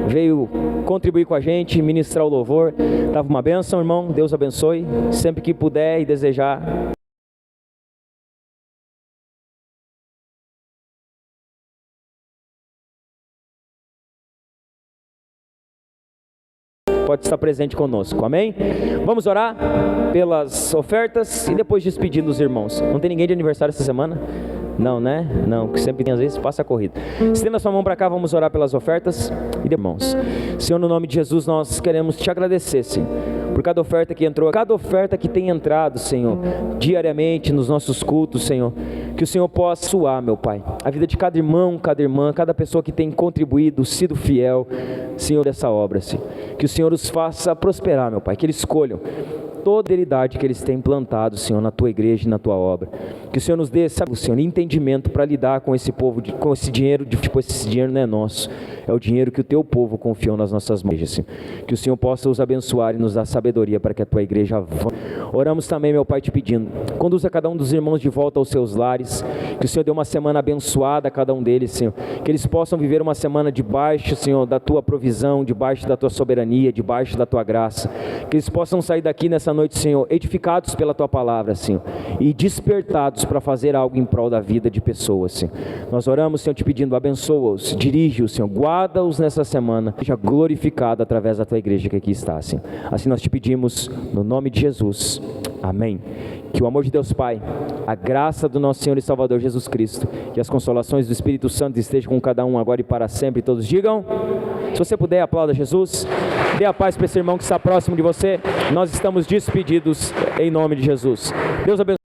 S2: veio contribuir com a gente, ministrar o louvor. Estava uma bênção, irmão, Deus abençoe, sempre que puder e desejar. Pode estar presente conosco, amém? Vamos orar pelas ofertas e depois despedir dos irmãos. Não tem ninguém de aniversário essa semana? Não, né? Não, que sempre tem, às vezes passa a corrida. Estenda a sua mão para cá, vamos orar pelas ofertas e irmãos. Senhor, no nome de Jesus, nós queremos te agradecer, Senhor, por cada oferta que entrou, cada oferta que tem entrado, Senhor, diariamente nos nossos cultos, Senhor. Que o Senhor possa suar, meu Pai, a vida de cada irmão, cada irmã, cada pessoa que tem contribuído, sido fiel, Senhor, dessa obra, Senhor. Que o Senhor os faça prosperar, meu Pai, que eles escolham toda a fidelidade que eles têm plantado, Senhor, na Tua igreja e na Tua obra. Que o Senhor nos dê, sabe, Senhor, entendimento para lidar com esse povo, com esse dinheiro, tipo, esse dinheiro não é nosso, é o dinheiro que o Teu povo confiou nas nossas mãos, Senhor. Que o Senhor possa os abençoar e nos dar sabedoria para que a Tua igreja avance. Oramos também, meu Pai, te pedindo, conduza cada um dos irmãos de volta aos seus lares, que o Senhor dê uma semana abençoada a cada um deles, Senhor, que eles possam viver uma semana debaixo, Senhor, da Tua provisão, debaixo da Tua soberania, debaixo da Tua graça, que eles possam sair daqui nessa noite, Senhor, edificados pela Tua palavra, Senhor, e despertados para fazer algo em prol da vida de pessoas, Senhor. Nós oramos, Senhor, te pedindo, abençoa-os, dirige-os, Senhor, guarda-os nessa semana, seja glorificado através da Tua igreja que aqui está, Senhor. Assim nós te pedimos, no nome de Jesus, amém. Que o amor de Deus Pai, a graça do nosso Senhor e Salvador Jesus Cristo e as consolações do Espírito Santo estejam com cada um agora e para sempre. Todos digam, se você puder, aplauda Jesus. Dê a paz para esse irmão que está próximo de você. Nós estamos despedidos em nome de Jesus. Deus abençoe.